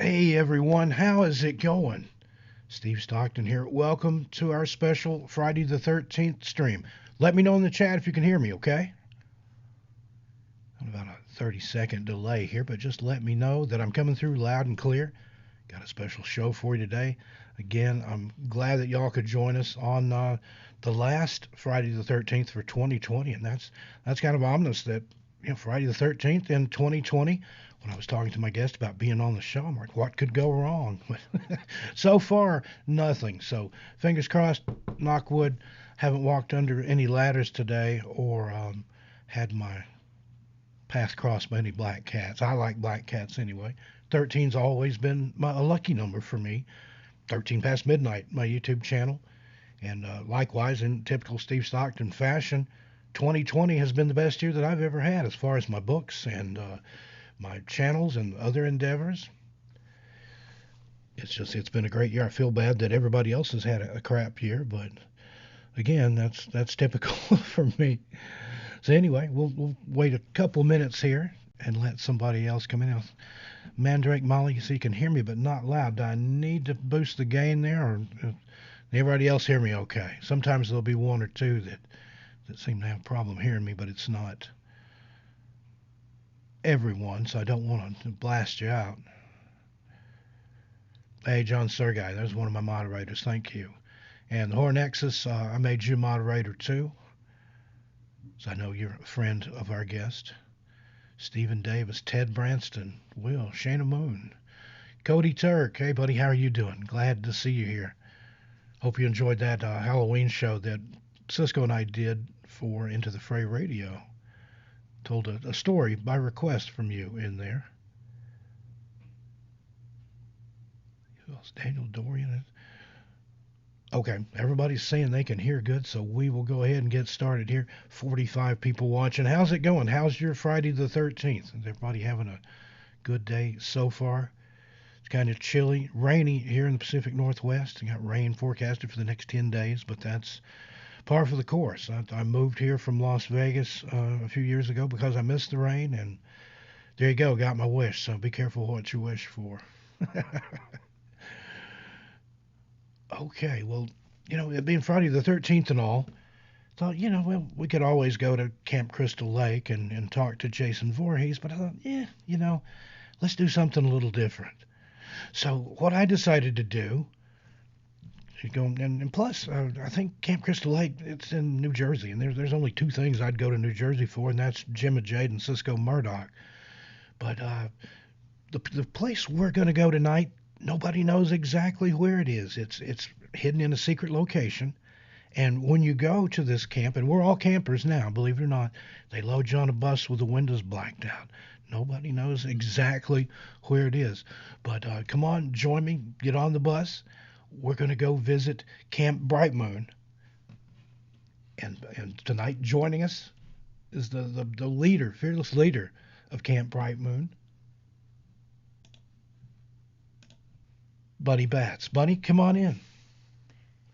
Hey everyone, how is it going? Steve Stockton here. Welcome to our special Friday the 13th stream. Let me know in the chat if you can hear me, okay? About a 30-second delay here, but just let me know that I'm coming through loud and clear. Got a special show for you today. Again, I'm glad that y'all could join us on the last Friday the 13th for 2020, and that's kind of ominous that Friday the 13th in 2020. When I was talking to my guest about being on the show, I'm like, what could go wrong? So far, nothing. So fingers crossed, knock wood, haven't walked under any ladders today or had my path crossed by any black cats. I like black cats anyway. 13's always been a lucky number for me. 13 past midnight, my YouTube channel. And likewise, in typical Steve Stockton fashion, 2020 has been the best year that I've ever had as far as my books and my channels and other endeavors. It's been a great year. I feel bad that everybody else has had a crap year, but again, that's typical for me. So anyway, we'll wait a couple minutes here and let somebody else come in. Mandrake Molly, so you can hear me, but not loud. Do I need to boost the gain there, or everybody else hear me okay? Sometimes there'll be one or two that seem to have a problem hearing me, but it's not everyone, so I don't want to blast you out. Hey, John Sergei, there's one of my moderators. Thank you. And the Hornexus, I made you moderator too, so I know you're a friend of our guest. Stephen Davis, Ted Branston, Will, Shayna Moon, Cody Turk. Hey, buddy, how are you doing? Glad to see you here. Hope you enjoyed that Halloween show that Cisco and I did for Into the Fray Radio. Told a story by request from you in there. Who else? Daniel Dorian. Okay, everybody's saying they can hear good, so we will go ahead and get started here. 45 people watching. How's it going? How's your Friday the 13th? Is everybody having a good day so far? It's kind of chilly, rainy here in the Pacific Northwest. We got rain forecasted for the next 10 days, but that's par for the course. I moved here from Las Vegas a few years ago because I missed the rain, and there you go, got my wish. So be careful what you wish for. Okay, well, it being Friday the 13th and all, thought, well, we could always go to Camp Crystal Lake and talk to Jason Voorhees, but I thought, let's do something a little different. So what I decided to do, and plus, I think Camp Crystal Lake, it's in New Jersey, and there's only two things I'd go to New Jersey for, and that's Jim and Jade and Cisco Murdoch. But the place we're going to go tonight, nobody knows exactly where it is. It's hidden in a secret location. And when you go to this camp, and we're all campers now, believe it or not, they load you on a bus with the windows blacked out. Nobody knows exactly where it is. But come on, join me, get on the bus. We're going to go visit Camp Brightmoon. And tonight joining us is the leader, fearless leader of Camp Brightmoon, Bunnie Bats. Bunnie, come on in.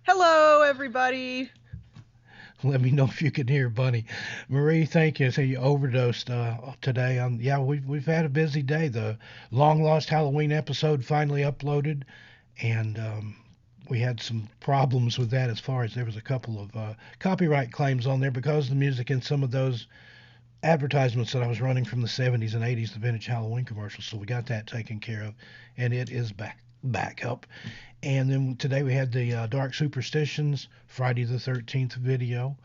Hello, everybody. Let me know if you can hear Bunnie. Marie, thank you. So you overdosed today. Yeah, we've had a busy day. The long lost Halloween episode finally uploaded, and we had some problems with that as far as there was a couple of copyright claims on there because of the music in some of those advertisements that I was running from the 70s and 80s, the vintage Halloween commercials. So we got that taken care of, and it is back up. And then today we had the Dark Superstitions Friday the 13th video,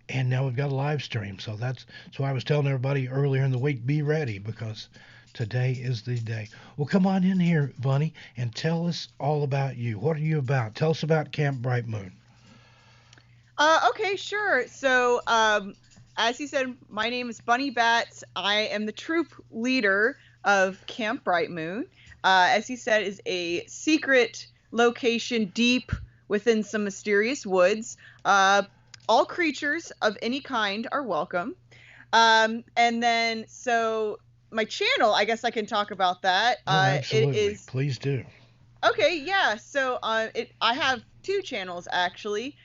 and now we've got a live stream. So that's why I was telling everybody earlier in the week, be ready, because today is the day. Well, come on in here, Bunnie, and tell us all about you. What are you about? Tell us about Camp Brightmoon. Okay, sure. So, as you said, my name is Bunnie Bats. I am the troop leader of Camp Brightmoon. As he said, is a secret location deep within some mysterious woods. All creatures of any kind are welcome. And then, so my channel, I guess I can talk about that. Absolutely. Please do. Okay, yeah. So I have two channels, actually.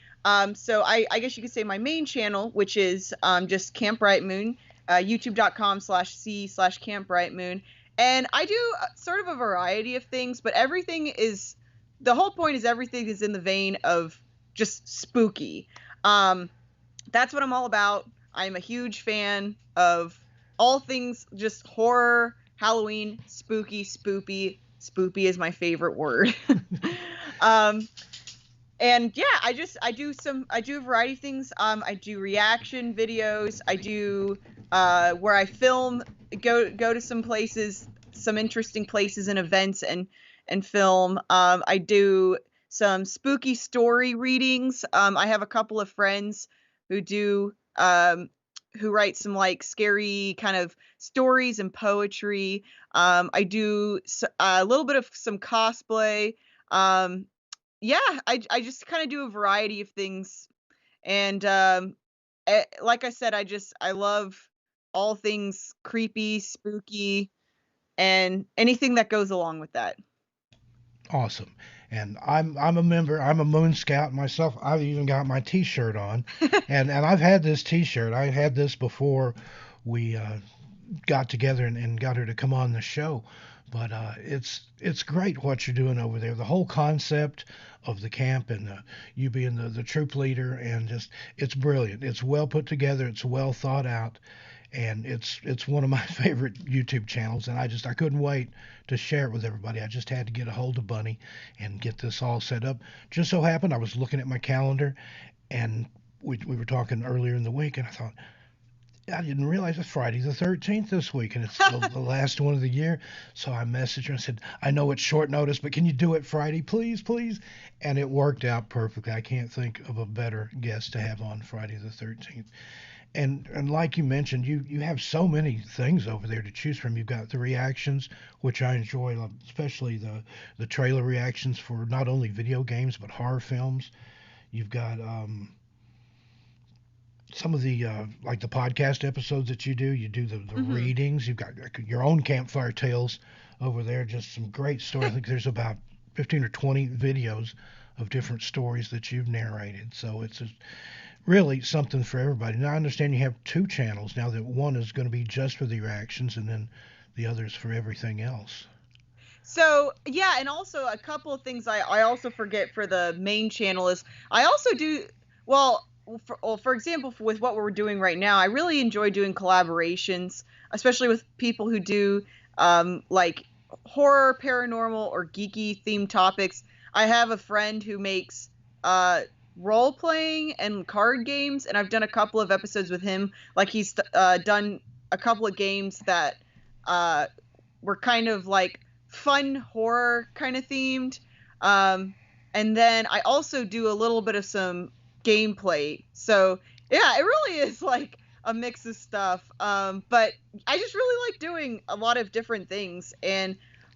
So I guess you could say my main channel, which is just Camp Brightmoon, youtube.com/c/Camp Brightmoon. And I do sort of a variety of things, but the whole point is everything is in the vein of just spooky. That's what I'm all about. I'm a huge fan of all things just horror, Halloween, spooky, spoopy. Spoopy is my favorite word. um, and yeah, I do a variety of things. I do reaction videos. I do where I film, go to some places, some interesting places and events, and film. I do some spooky story readings. I have a couple of friends who do who write some like scary kind of stories and poetry. I do a little bit of some cosplay. Um, yeah, I just kind of do a variety of things, and like I said, I love all things creepy, spooky, and anything that goes along with that. Awesome. And I'm a member. I'm a Moon Scout myself. I've even got my T-shirt on, and I've had this T-shirt. I had this before we got together and got her to come on the show. But it's great what you're doing over there. The whole concept of the camp and you being the troop leader, and just it's brilliant. It's well put together. It's well thought out, and it's one of my favorite YouTube channels. And I couldn't wait to share it with everybody. I just had to get a hold of Bunnie and get this all set up. Just so happened I was looking at my calendar, and we were talking earlier in the week, and I thought, I didn't realize it's Friday the 13th this week, and it's the last one of the year. So I messaged her and said, I know it's short notice, but can you do it Friday, please, please? And it worked out perfectly. I can't think of a better guest to have on Friday the 13th. And like you mentioned, you have so many things over there to choose from. You've got the reactions, which I enjoy, especially the trailer reactions for not only video games but horror films. You've got some of the like the podcast episodes that you do. You do the Hmm. readings. You've got your own campfire tales over there. Just some great stories. I think there's about 15 or 20 videos of different stories that you've narrated. So it's really something for everybody. Now I understand you have two channels now. That one is going to be just for the reactions, and then the other is for everything else. So yeah, and also a couple of things I also forget for the main channel is I also do well. For example, with what we're doing right now, I really enjoy doing collaborations, especially with people who do like horror, paranormal, or geeky themed topics. I have a friend who makes uh, role playing and card games, and I've done a couple of episodes with him. Like he's done a couple of games that uh, were kind of like fun horror kind of themed. Um, and then I also do a little bit of some gameplay. So yeah, it really is like a mix of stuff. But I just really like doing a lot of different things,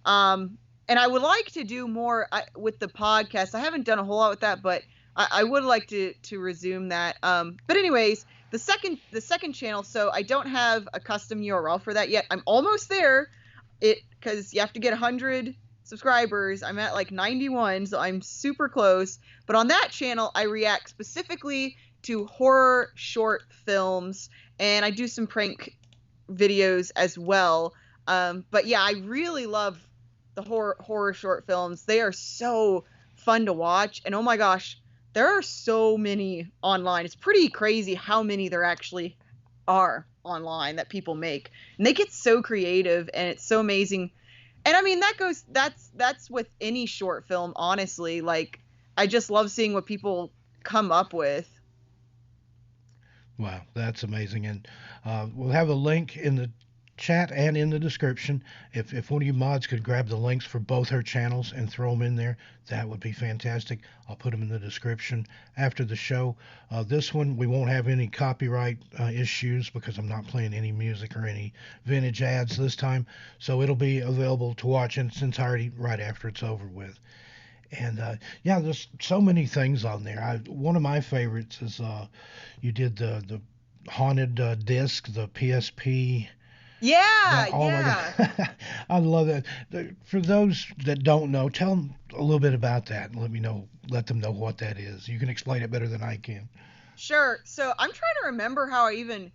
um, and I would like to do more with the podcast. I haven't done a whole lot with that, but I would like to resume that. But anyways, the second channel. So I don't have a custom URL for that yet. I'm almost there. Because you have to get 100 subscribers. I'm at like 91, so I'm super close. But on that channel, I react specifically to horror short films, and I do some prank videos as well. But yeah, I really love the horror short films. They are so fun to watch, and oh my gosh, there are so many online. It's pretty crazy how many there actually are online that people make, and they get so creative, and it's so amazing. And I mean, that's with any short film, honestly. Like, I just love seeing what people come up with. Wow, that's amazing. And we'll have a link in the chat and in the description. If one of you mods could grab the links for both her channels and throw them in there, that would be fantastic. I'll put them in the description after the show. This one, we won't have any copyright issues because I'm not playing any music or any vintage ads this time. So it'll be available to watch in its entirety right after it's over with. And yeah, there's so many things on there. One of my favorites is you did the haunted disc, the PSP. Yeah, That, oh my yeah. God, I love that. For those that don't know, tell them a little bit about that and let them know what that is. You can explain it better than I can. Sure. So I'm trying to remember how I even.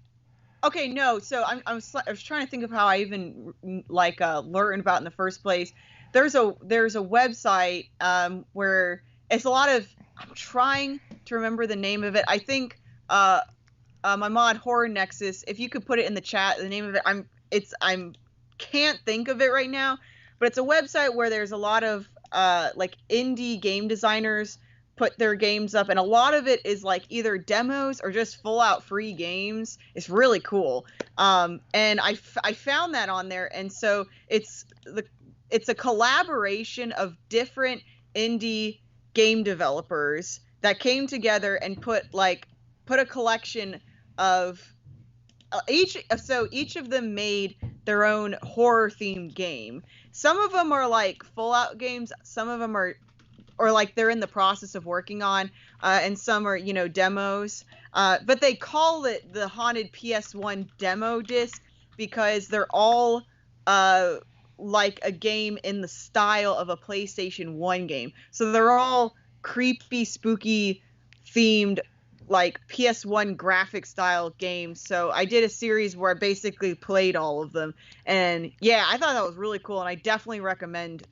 Okay, no. So I was trying to think of how I even like learned about it in the first place. There's a website where it's a lot of. I'm trying to remember the name of it. I think my mod Horror Nexus. If you could put it in the chat, the name of it. I'm can't think of it right now, but it's a website where there's a lot of like indie game designers put their games up, and a lot of it is like either demos or just full out free games. It's really cool. And I found that on there, and so it's a collaboration of different indie game developers that came together and put a collection of each of them made their own horror themed game. Some of them are like full out games, some of them are or like they're in the process of working on, and some are demos. But they call it the Haunted PS1 demo disc because they're all like a game in the style of a PlayStation 1 game. So they're all creepy, spooky themed, like PS1 graphic style games. So I did a series where I basically played all of them, and yeah, I thought that was really cool, and I definitely recommend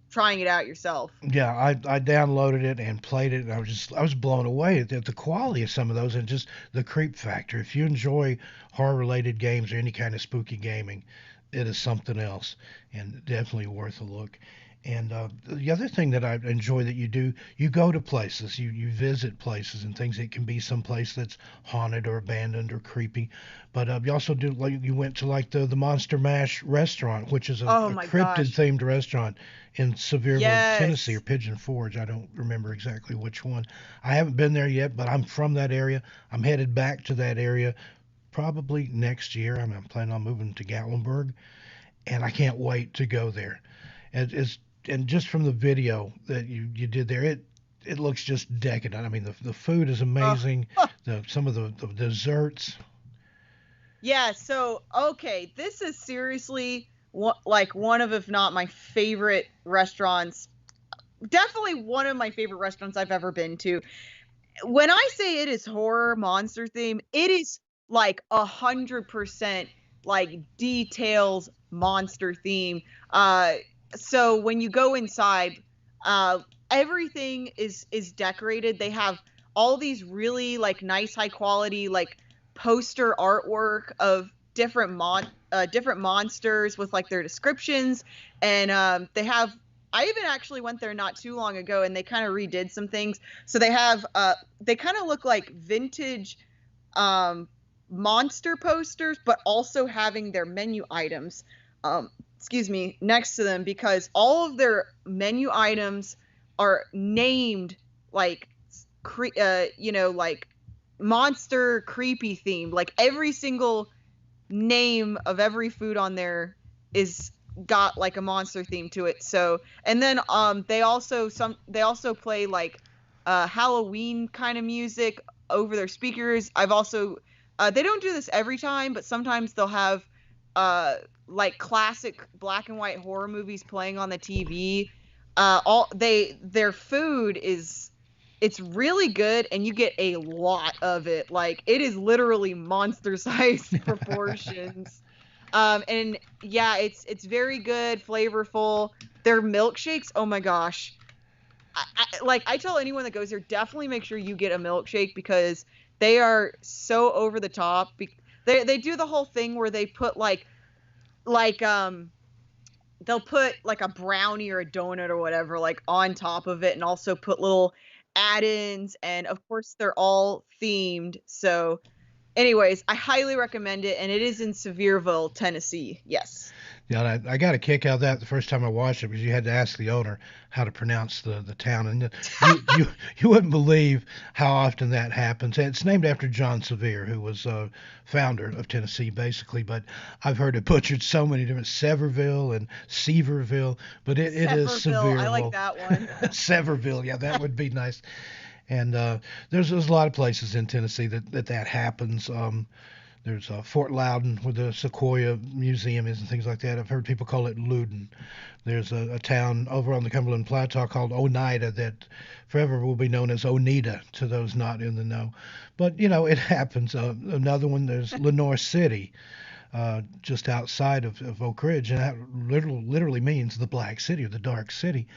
trying it out yourself. Yeah, I downloaded it and played it, and I was blown away at the quality of some of those and just the creep factor. If you enjoy horror related games or any kind of spooky gaming, it is something else and definitely worth a look. And the other thing that I enjoy that you do, you go to places, you visit places and things. It can be some place that's haunted or abandoned or creepy, but you also do like you went to like the Monster Mash restaurant, which is Oh a my cryptid gosh. themed restaurant in Sevierville, Tennessee, or Yes. Pigeon Forge. I don't remember exactly which one. I haven't been there yet, but I'm from that area. I'm headed back to that area probably next year. I'm planning on moving to Gatlinburg, and I can't wait to go there. It's and just from the video that you did there, it looks just decadent. I mean, the food is Oh, amazing. Some of the desserts. yeah. So, okay, this is seriously like one of, if not my favorite restaurants. Definitely one of my favorite restaurants I've ever been to. When I say it is horror monster theme, it is like 100% like details monster theme. So when you go inside, uh, everything is decorated. They have all these really like nice high quality like poster artwork of different monsters with like their descriptions, and they have. I even actually went there not too long ago, and they kind of redid some things. So they kind of look like vintage um monster posters, but also having their menu items, um excuse me, next to them, because all of their menu items are named like like monster creepy themed. Like every single name of every food on there is got like a monster theme to it. So, and then they also play like Halloween kind of music over their speakers. I've also they don't do this every time, but sometimes they'll have like classic black and white horror movies playing on the TV. All their food is it's really good, and you get a lot of it. Like it is literally monster sized proportions. And yeah, it's very good, flavorful. Their milkshakes, oh my gosh. I tell anyone that goes there, definitely make sure you get a milkshake because they are so over the top. They do the whole thing where they put like they'll put like a brownie or a donut or whatever like on top of it, and also put little add-ins, and of course they're all themed. So anyways, I highly recommend it, and it is in Sevierville, Tennessee. Yes. Yeah, and I got a kick out of that the first time I watched it because you had to ask the owner how to pronounce the town, and you wouldn't believe how often that happens. And it's named after John Sevier, who was founder of Tennessee, basically. But I've heard it butchered so many different Severville and Seaverville, but it is Sevierville, I like Sevierville, that one. Severville. Yeah, that would be nice. And there's a lot of places in Tennessee that happens. There's Fort Loudon, where the Sequoia Museum is, and things like that. I've heard people call it Loudon. There's a town over on the Cumberland Plateau called Oneida that forever will be known as Oneida to those not in the know. But, it happens. Another one, there's Lenore City, just outside of Oak Ridge, and that literally means the Black City or the Dark City.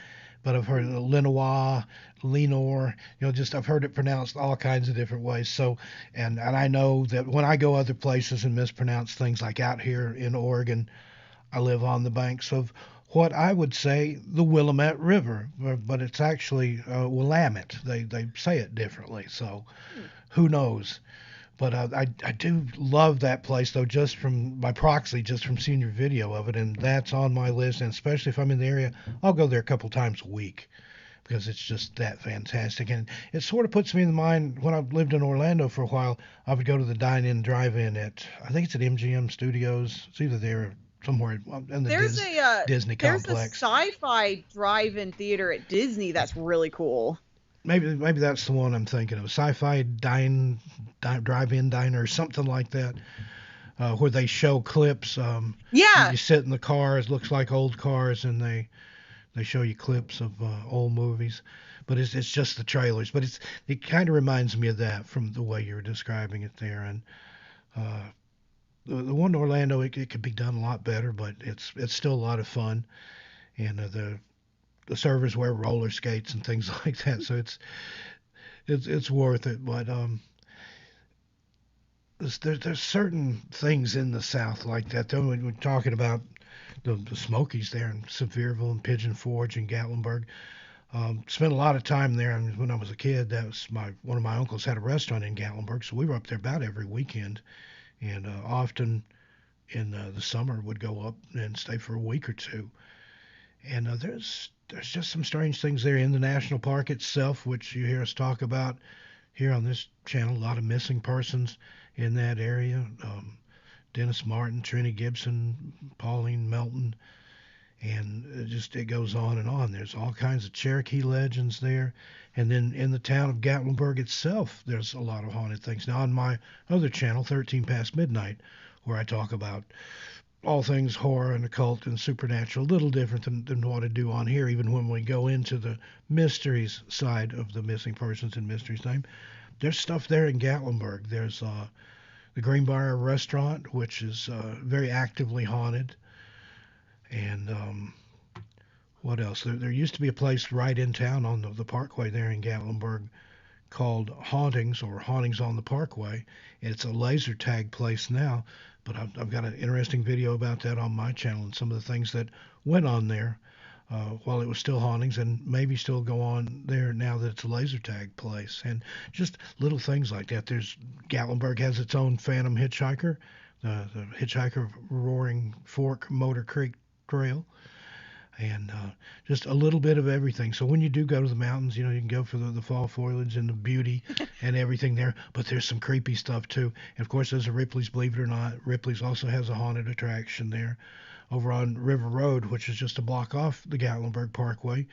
But I've heard Lenoir, Lenore, just I've heard it pronounced all kinds of different ways. So, and I know that when I go other places and mispronounce things, like out here in Oregon, I live on the banks of what I would say the Willamette River, but it's actually Willamette. They say it differently, so who knows? But I do love that place, though, just from by proxy, just from seeing your video of it, and that's on my list. And especially if I'm in the area, I'll go there a couple times a week because it's just that fantastic. And it sort of puts me in the mind when I lived in Orlando for a while. I would go to the dine-in, drive-in at, I think it's at MGM Studios. It's either there or somewhere in the Disney complex. There's a sci-fi drive-in theater at Disney that's really cool. Maybe that's the one I'm thinking of. Sci-fi drive-in diner, or something like that, where they show clips. Yeah. You sit in the cars, looks like old cars, and they show you clips of old movies. But it's just the trailers. But it kind of reminds me of that from the way you were describing it there. And the one in Orlando, it could be done a lot better, but it's still a lot of fun. And the servers wear roller skates and things like that, so it's worth it. But there's certain things in the South like that. Though when we're talking about the Smokies there in Sevierville and Pigeon Forge and Gatlinburg, spent a lot of time there. I mean, when I was a kid, that was one of my uncles had a restaurant in Gatlinburg, so we were up there about every weekend, and often in the summer would go up and stay for a week or two. And there's just some strange things there in the national park itself, which you hear us talk about here on this channel. A lot of missing persons in that area. Dennis Martin, Trini Gibson, Pauline Melton, and it goes on and on. There's all kinds of Cherokee legends there. And then in the town of Gatlinburg itself, there's a lot of haunted things. Now on my other channel, 13 Past Midnight, where I talk about all things horror and occult and supernatural, a little different than what I do on here, even when we go into the mysteries side of the missing persons and mysteries thing. There's stuff there in Gatlinburg. There's the Greenbrier restaurant, which is very actively haunted. And what else? There used to be a place right in town on the Parkway there in Gatlinburg called Hauntings, or Hauntings on the Parkway. It's a laser tag place now. But I've got an interesting video about that on my channel and some of the things that went on there while it was still hauntings, and maybe still go on there now that it's a laser tag place. And just little things like that. Gatlinburg has its own Phantom Hitchhiker, the Hitchhiker of Roaring Fork Motor Creek Trail, and just a little bit of everything. So when you do go to the mountains, you can go for the fall foliage and the beauty and everything there, but there's some creepy stuff too. And of course, there's a Ripley's, believe it or not. Ripley's also has a haunted attraction there over on River Road, which is just a block off the Gatlinburg Parkway.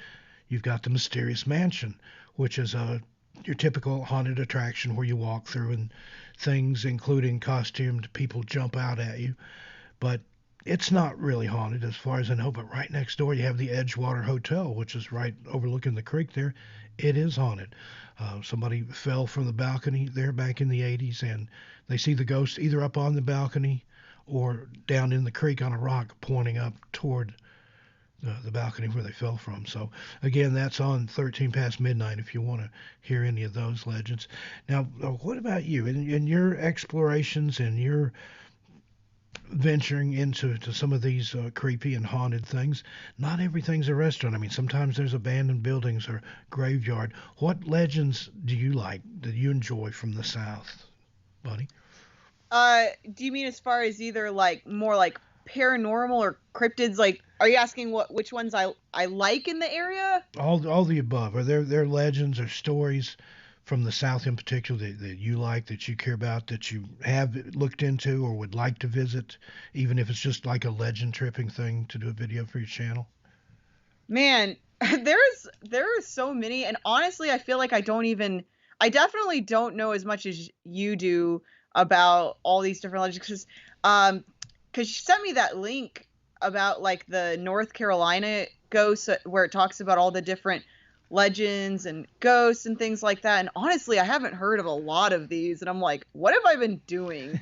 You've got the Mysterious Mansion, which is your typical haunted attraction where you walk through and things, including costumed people, jump out at you. But it's not really haunted as far as I know, but right next door you have the Edgewater Hotel, which is right overlooking the creek there. It is haunted. Somebody fell from the balcony there back in the 80s, and they see the ghost either up on the balcony or down in the creek on a rock pointing up toward the balcony where they fell from. So again, that's on 13 Past Midnight if you want to hear any of those legends. Now, what about you? In your explorations and your venturing into some of these creepy and haunted things, not everything's a restaurant. I mean, sometimes there's abandoned buildings or graveyard. What legends do you like, that you enjoy from the South, Bunnie? Do you mean as far as either more like paranormal or cryptids? Like, are you asking which ones I like in the area? All the above. Are there legends or stories from the South in particular that you like, that you care about, that you have looked into or would like to visit, even if it's just like a legend tripping thing to do a video for your channel? Man, there are so many, and honestly, I feel like I definitely don't know as much as you do about all these different legends, because she sent me that link about like the North Carolina ghosts, where it talks about all the different legends and ghosts and things like that. And honestly, I haven't heard of a lot of these, and I'm like, what have I been doing?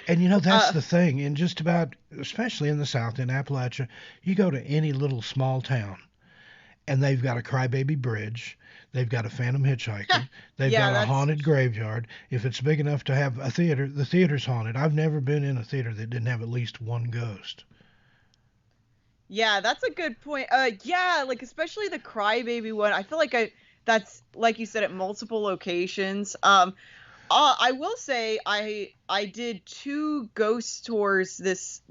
And that's uh, the thing. In just about, especially in the South, in Appalachia, you go to any little small town, and they've got a crybaby bridge. They've got a phantom hitchhiker. They've yeah, got a that's haunted graveyard. If it's big enough to have a theater, the theater's haunted. I've never been in a theater that didn't have at least one ghost. Yeah, that's a good point. Yeah, like especially the Crybaby one. I feel like that's like you said at multiple locations. I will say I did 2 ghost tours this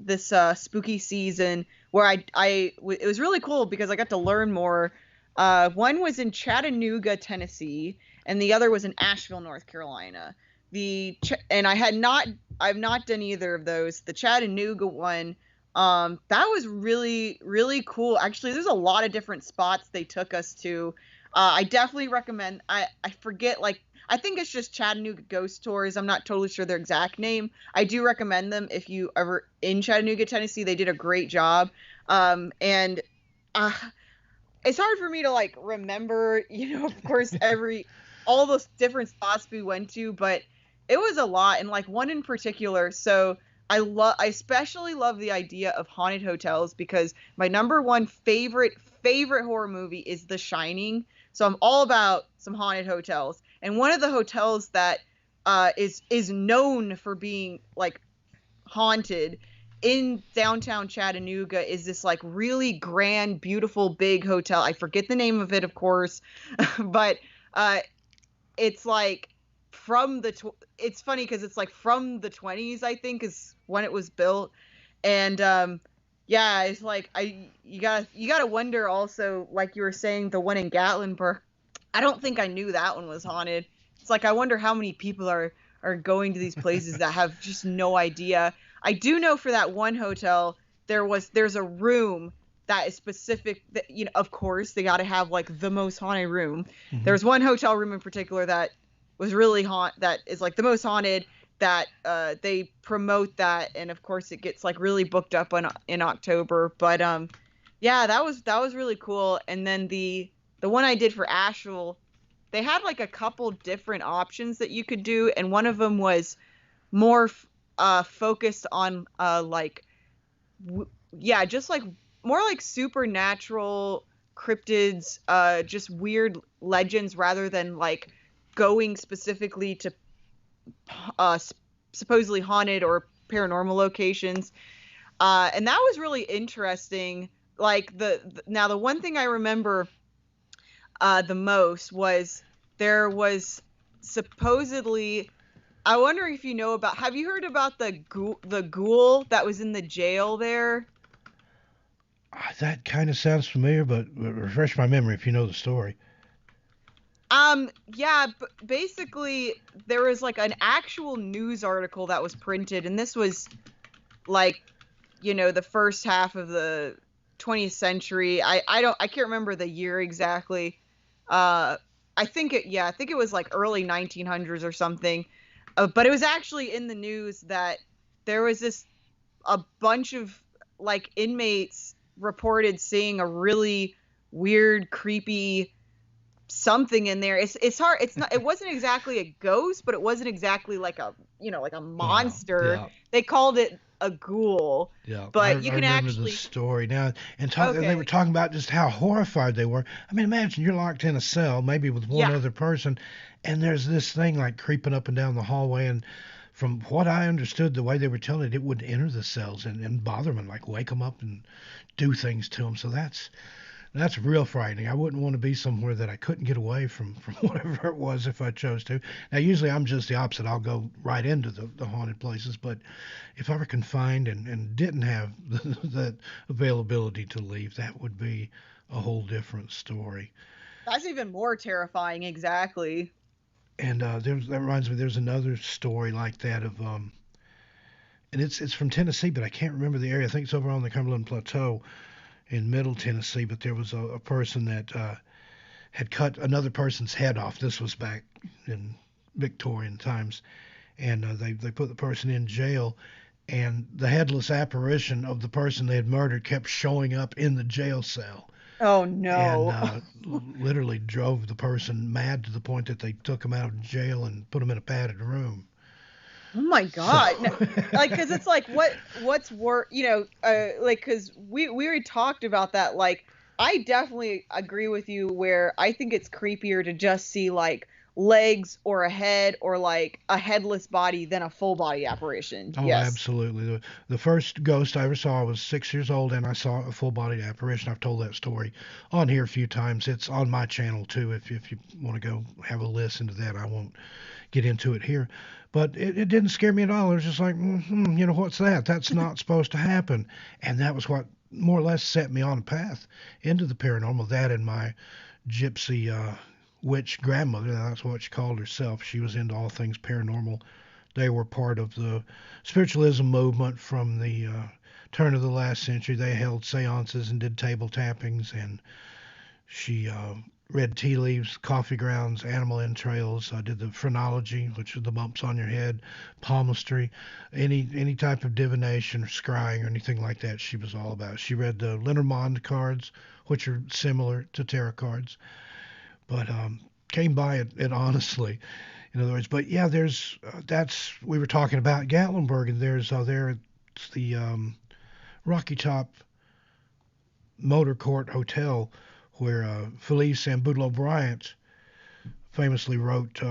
spooky season where it was really cool because I got to learn more. One was in Chattanooga, Tennessee, and the other was in Asheville, North Carolina. And I've not done either of those. The Chattanooga one, that was really really cool. Actually, there's a lot of different spots they took us to. I definitely recommend. I forget, like, I think it's just Chattanooga Ghost Tours. I'm not totally sure their exact name. I do recommend them if you ever in Chattanooga, Tennessee. They did a great job. And uh, it's hard for me to like remember, of course, all those different spots we went to, but it was a lot. And like one in particular, so I especially love the idea of haunted hotels because my number one favorite horror movie is The Shining. So I'm all about some haunted hotels. And one of the hotels that is known for being like haunted in downtown Chattanooga is this like really grand, beautiful, big hotel. I forget the name of it, of course, but it's like it's funny because it's like from the 20s, I think, is when it was built. And yeah, it's like you gotta wonder also, like you were saying, the one in Gatlinburg. I don't think I knew that one was haunted. It's like I wonder how many people are going to these places that have just no idea. I do know for that one hotel there's a room that is specific that, of course they got to have like the most haunted room. Hmm. There's one hotel room in particular that was really that is like the most haunted, that they promote that, and of course it gets like really booked up in October. But yeah, that was really cool. And then the one I did for Asheville, they had like a couple different options that you could do, and one of them was more focused on like yeah, just like more like supernatural cryptids, just weird legends rather than like going specifically to uh supposedly haunted or paranormal locations. And that was really interesting. Like now the one thing I remember the most was there was supposedly, I wonder if you know about, have you heard about the ghoul that was in the jail there? That kind of sounds familiar, but refresh my memory if you know the story. Yeah, basically there was like an actual news article that was printed, and this was like, the first half of the 20th century. I can't remember the year exactly. Uh, I think it was like early 1900s or something. But it was actually in the news that there was a bunch of like inmates reported seeing a really weird, creepy something in there. It's hard. It's not. It wasn't exactly a ghost, but it wasn't exactly like like a Yeah, monster. yeah, They called it a ghoul, yeah. but you I can remember the actually. story now, and they were Okay. talking about just how horrified they were. I mean, imagine you're locked in a cell, maybe with one Yeah. other person, and there's this thing like creeping up and down the hallway, and from what I understood, the way they were telling it, it would enter the cells and bother them, and like wake them up and do things to them. So that's real frightening. I wouldn't want to be somewhere that I couldn't get away from whatever it was if I chose to. Now, usually I'm just the opposite. I'll go right into the haunted places, but if I were confined and didn't have the availability to leave, that would be a whole different story. That's even more terrifying. Exactly. And that reminds me, there's another story like that of and it's from Tennessee, but I can't remember the area. I think it's over on the Cumberland Plateau in Middle Tennessee. But there was a person that had cut another person's head off. This was back in Victorian times, and they put the person in jail, and the headless apparition of the person they had murdered kept showing up in the jail cell, Oh and no. literally drove the person mad to the point that they took him out of jail and put him in a padded room. Oh my So God. No, like, cause it's like, what's worse, like, cause we already talked about that. Like, I definitely agree with you where I think it's creepier to just see like legs or a head or like a headless body than a full body apparition. Oh, Yes. absolutely. The first ghost I ever saw, I was 6 years old, and I saw a full bodied apparition. I've told that story on here a few times. It's on my channel too. If you want to go have a listen to that, I won't get into it here. But it didn't scare me at all. It was just like, what's that? That's not supposed to happen. And that was what more or less set me on a path into the paranormal. That and my gypsy witch grandmother, that's what she called herself. She was into all things paranormal. They were part of the spiritualism movement from the turn of the last century. They held seances and did table tappings, and she read tea leaves, coffee grounds, animal entrails, did the phrenology, which is the bumps on your head, palmistry, any type of divination or scrying or anything like that. She was all about. She read the Lenormand cards, which are similar to tarot cards, but came by it honestly. In other words, but yeah, there's that's we were talking about Gatlinburg, and there's it's the Rocky Top Motor Court Hotel where Felice and Boudleaux Bryant famously wrote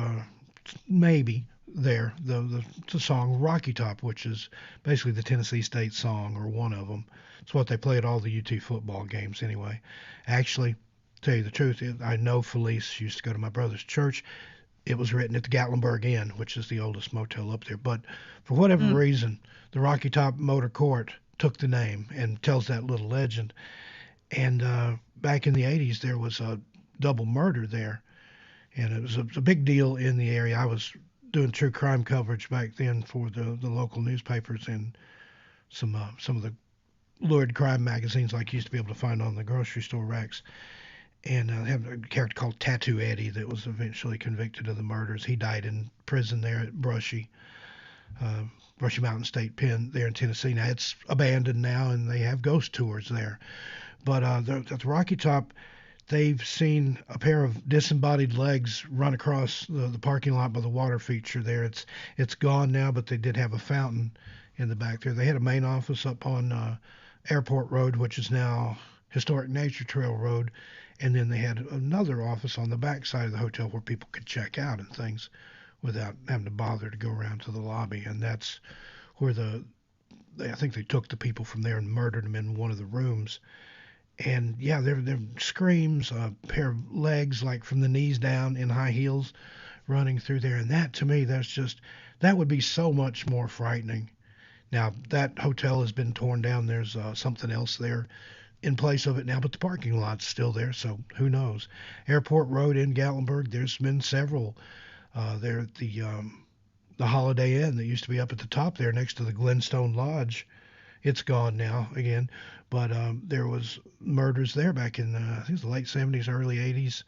maybe there the song Rocky Top, which is basically the Tennessee State song or one of them. It's what they play at all the UT football games anyway. Actually, tell you the truth, I know Felice used to go to my brother's church. It was written at the Gatlinburg Inn, which is the oldest motel up there. But for whatever Mm. reason, the Rocky Top Motor Court took the name and tells that little legend. And back in the 80s, there was a double murder there. And it was a big deal in the area. I was doing true crime coverage back then for the local newspapers and some of the lurid crime magazines like you used to be able to find on the grocery store racks. And they have a character called Tattoo Eddie that was eventually convicted of the murders. He died in prison there at Brushy Mountain State Pen there in Tennessee. Now it's abandoned now, and they have ghost tours there. But at the Rocky Top, they've seen a pair of disembodied legs run across the parking lot by the water feature there. It's gone now, but they did have a fountain in the back there. They had a main office up on Airport Road, which is now Historic Nature Trail Road, and then they had another office on the back side of the hotel where people could check out and things without having to bother to go around to the lobby. And that's where I think they took the people from there and murdered them in one of the rooms. And yeah, there screams, a pair of legs like from the knees down in high heels running through there. And that to me, that would be so much more frightening. Now that hotel has been torn down. There's something else there in place of it now, but the parking lot's still there, so who knows? Airport Road in Gatlinburg, there's been several. There at the Holiday Inn that used to be up at the top there next to the Glenstone Lodge. It's gone now again, but there was murders there back in I think it was the late 70s, early 80s,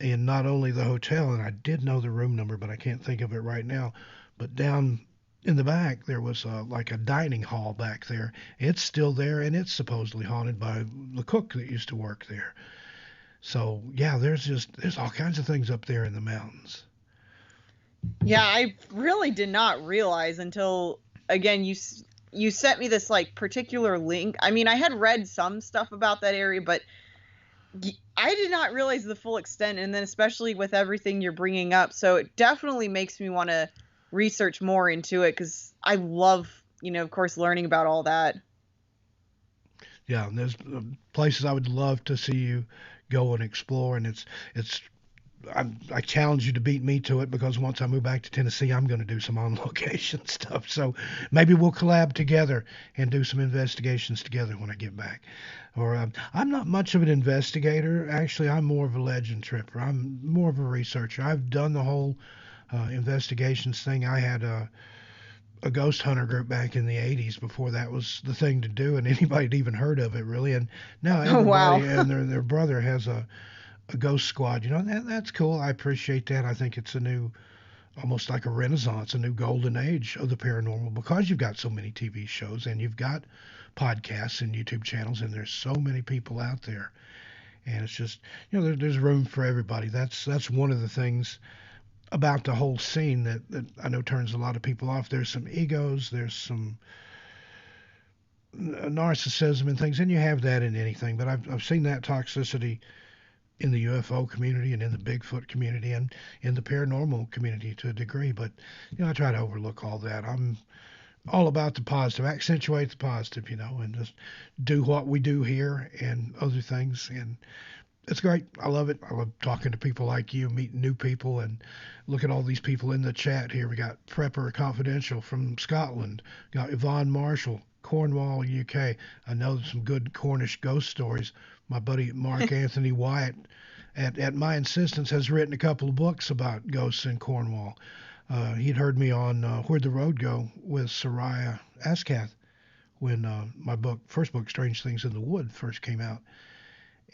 and not only the hotel, and I did know the room number, but I can't think of it right now, but down in the back there was like a dining hall back there. It's still there, and it's supposedly haunted by the cook that used to work there. So yeah, there's all kinds of things up there in the mountains. Yeah, I really did not realize until again you sent me this like particular link. I mean, I had read some stuff about that area, but I did not realize the full extent, and then especially with everything you're bringing up. So it definitely makes me want to research more into it because I love, of course, learning about all that. Yeah, and there's places I would love to see you go and explore, and it's I challenge you to beat me to it because once I move back to Tennessee, I'm going to do some on location stuff. So maybe we'll collab together and do some investigations together when I get back. Or I'm not much of an investigator. Actually, I'm more of a legend tripper. I'm more of a researcher. I've done the whole investigations thing. I had a ghost hunter group back in the 80s before that was the thing to do and anybody had even heard of it really. And now Oh wow. everybody and their brother has a ghost squad. That's cool. I appreciate that. I think it's a new almost like a renaissance, a new golden age of the paranormal, because you've got so many TV shows and you've got podcasts and YouTube channels, and there's so many people out there. And it's just, there's room for everybody. That's one of the things about the whole scene that I know turns a lot of people off. There's some egos, there's some narcissism and things, and you have that in anything. But I've seen that toxicity in the UFO community and in the Bigfoot community and in the paranormal community to a degree. But I try to overlook all that. I'm all about the positive, accentuate the positive, and just do what we do here and other things. And it's great. I love it. I love talking to people like you, meeting new people, and look at all these people in the chat here. We got Prepper Confidential from Scotland, got Yvonne Marshall, Cornwall, UK. I know some good Cornish ghost stories. My buddy Mark Anthony Wyatt, at my insistence, has written a couple of books about ghosts in Cornwall. He'd heard me on Where'd the Road Go with Soraya Askath when my first book, Strange Things in the Wood, first came out.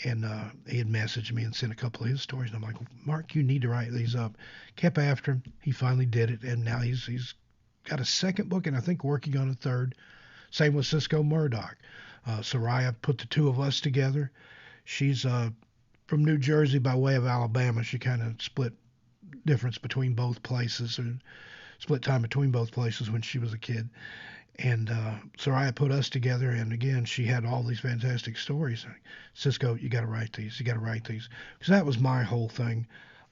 And he had messaged me and sent a couple of his stories. And I'm like, Mark, you need to write these up. Kept after him. He finally did it. And now he's got a second book and I think working on a third. Same with Cisco Murdoch. Soraya put the two of us together. She's from New Jersey by way of Alabama. She kind of split difference between both places, or split time between both places when she was a kid. And Soraya put us together, and again, she had all these fantastic stories. Cisco, you got to write these. You got to write these. Because that was my whole thing.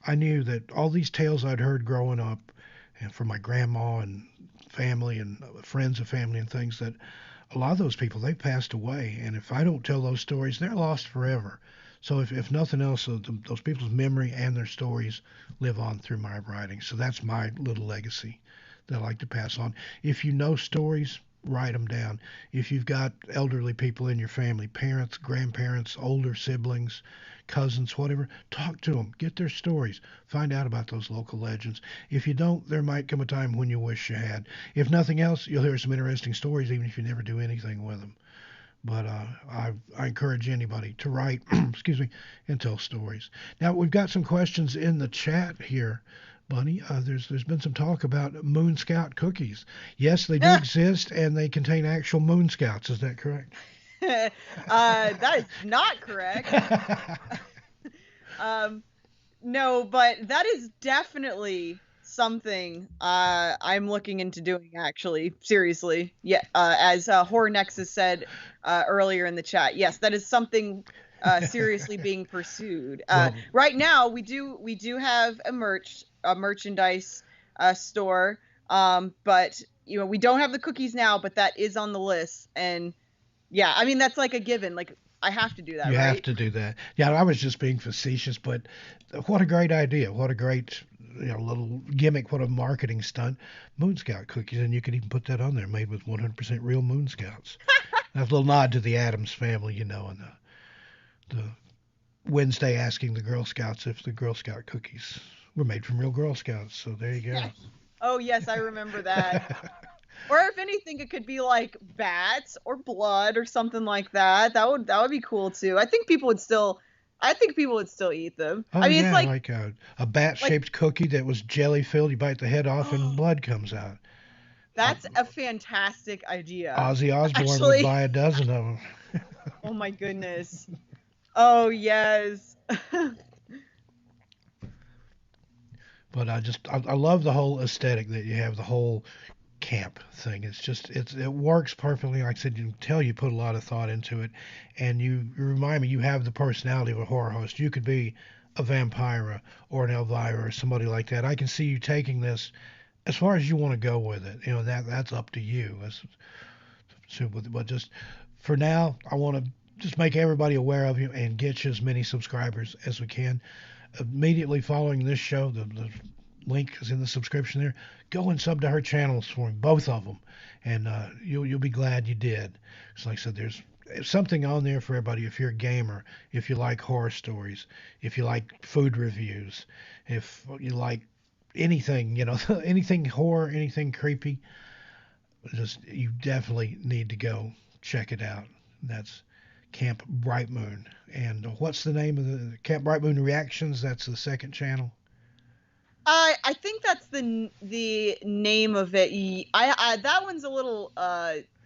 I knew that all these tales I'd heard growing up, and from my grandma and family and friends of family and things, that a lot of those people, they passed away. And if I don't tell those stories, they're lost forever. So if nothing else, those people's memory and their stories live on through my writing. So that's my little legacy that I like to pass on. If you know stories, write them down. If you've got elderly people in your family, parents, grandparents, older siblings, cousins, whatever, talk to them. Get their stories. Find out about those local legends. If you don't, there might come a time when you wish you had. If nothing else, you'll hear some interesting stories, even if you never do anything with them. But I encourage anybody to write, excuse me, and tell stories. Now, we've got some questions in the chat here. Bunnie, there's been some talk about Moon Scout cookies. Yes, they do exist, and they contain actual Moon Scouts. Is that correct? That is not correct. No, but that is definitely something I'm looking into doing, actually. Seriously. Yeah, as Horror Nexus said earlier in the chat. Yes, that is something seriously being pursued. Right now, we do have a merchandise store, but we don't have the cookies now, but that is on the list. And yeah, I mean, that's like a given. Like, I have to do that. You right? have to do that. Yeah, I was just being facetious, but what a great idea! What a great little gimmick! What a marketing stunt! Moon Scout cookies, and you can even put that on there, made with 100% real Moon Scouts. That's a little nod to the Addams family, and the Wednesday asking the Girl Scouts if the Girl Scout cookies were made from real Girl Scouts. So there you go. Yes. Oh yes, I remember that. Or if anything, it could be like bats or blood or something like that. That would be cool too. I think people would still eat them. Oh, I mean, yeah, it's like a bat-shaped cookie that was jelly-filled. You bite the head off and blood comes out. That's a fantastic idea. Ozzy Osbourne would buy a dozen of them. Oh my goodness. Oh yes. But I love the whole aesthetic that you have, the whole camp thing. It works perfectly. Like I said, you can tell you put a lot of thought into it, and you remind me you have the personality of a horror host. You could be a Vampira or an Elvira or somebody like that. I can see you taking this as far as you want to go with it. That's up to you. But just for now, I want to just make everybody aware of you and get you as many subscribers as we can. Immediately following this show, the link is in the subscription there. Go and sub to her channels for me, both of them, and you'll be glad you did. Because like I said, there's something on there for everybody. If you're a gamer, if you like horror stories, if you like food reviews, if you like anything, anything horror, anything creepy, you definitely need to go check it out. That's Camp Brightmoon. And what's the name of the Camp Brightmoon Reactions? That's the second channel. I think that's the name of it. I that one's a little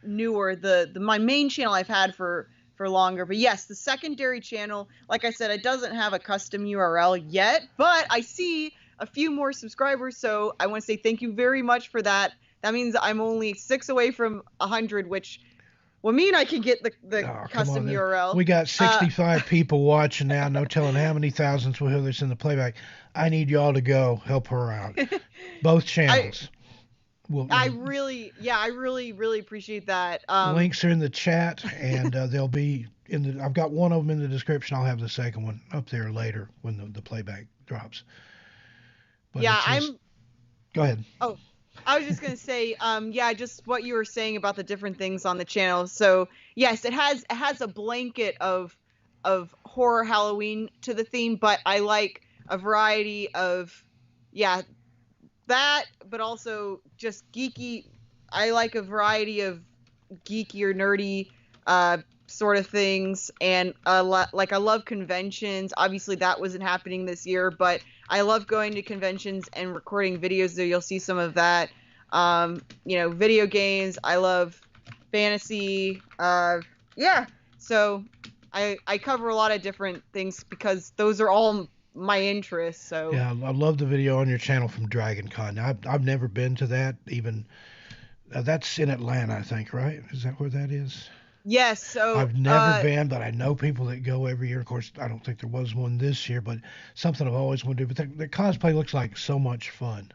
newer. The my main channel I've had for longer, but yes, the secondary channel, like I said, it doesn't have a custom URL yet, but I see a few more subscribers, so I want to say thank you very much for that. That means I'm only 6 away from 100, which will mean I can get the Oh, come custom on. URL. We got 65 people watching now. No telling how many thousands will hear this in the playback. I need y'all to go help her out. Both channels. I really appreciate that. Links are in the chat, and they'll be in the. I've got one of them in the description. I'll have the second one up there later when the playback drops. But yeah, Go ahead. Oh, I was just gonna say, yeah, just what you were saying about the different things on the channel. So yes, it has a blanket of horror Halloween to the theme, but I like a variety of, yeah, that, but also just geeky. I like a variety of geeky or nerdy sort of things, and like I love conventions. Obviously that wasn't happening this year, but I love going to conventions and recording videos, so you'll see some of that. Video games, I love fantasy, yeah, so I cover a lot of different things because those are all my interests. So yeah, I love the video on your channel from Dragon Con. I've never been to that, even that's in Atlanta, I think, right? Is that where that is? yes, so I've never been, but I know people that go every year. Of course, I don't think there was one this year, but something I've always wanted to do. But the cosplay looks like so much fun.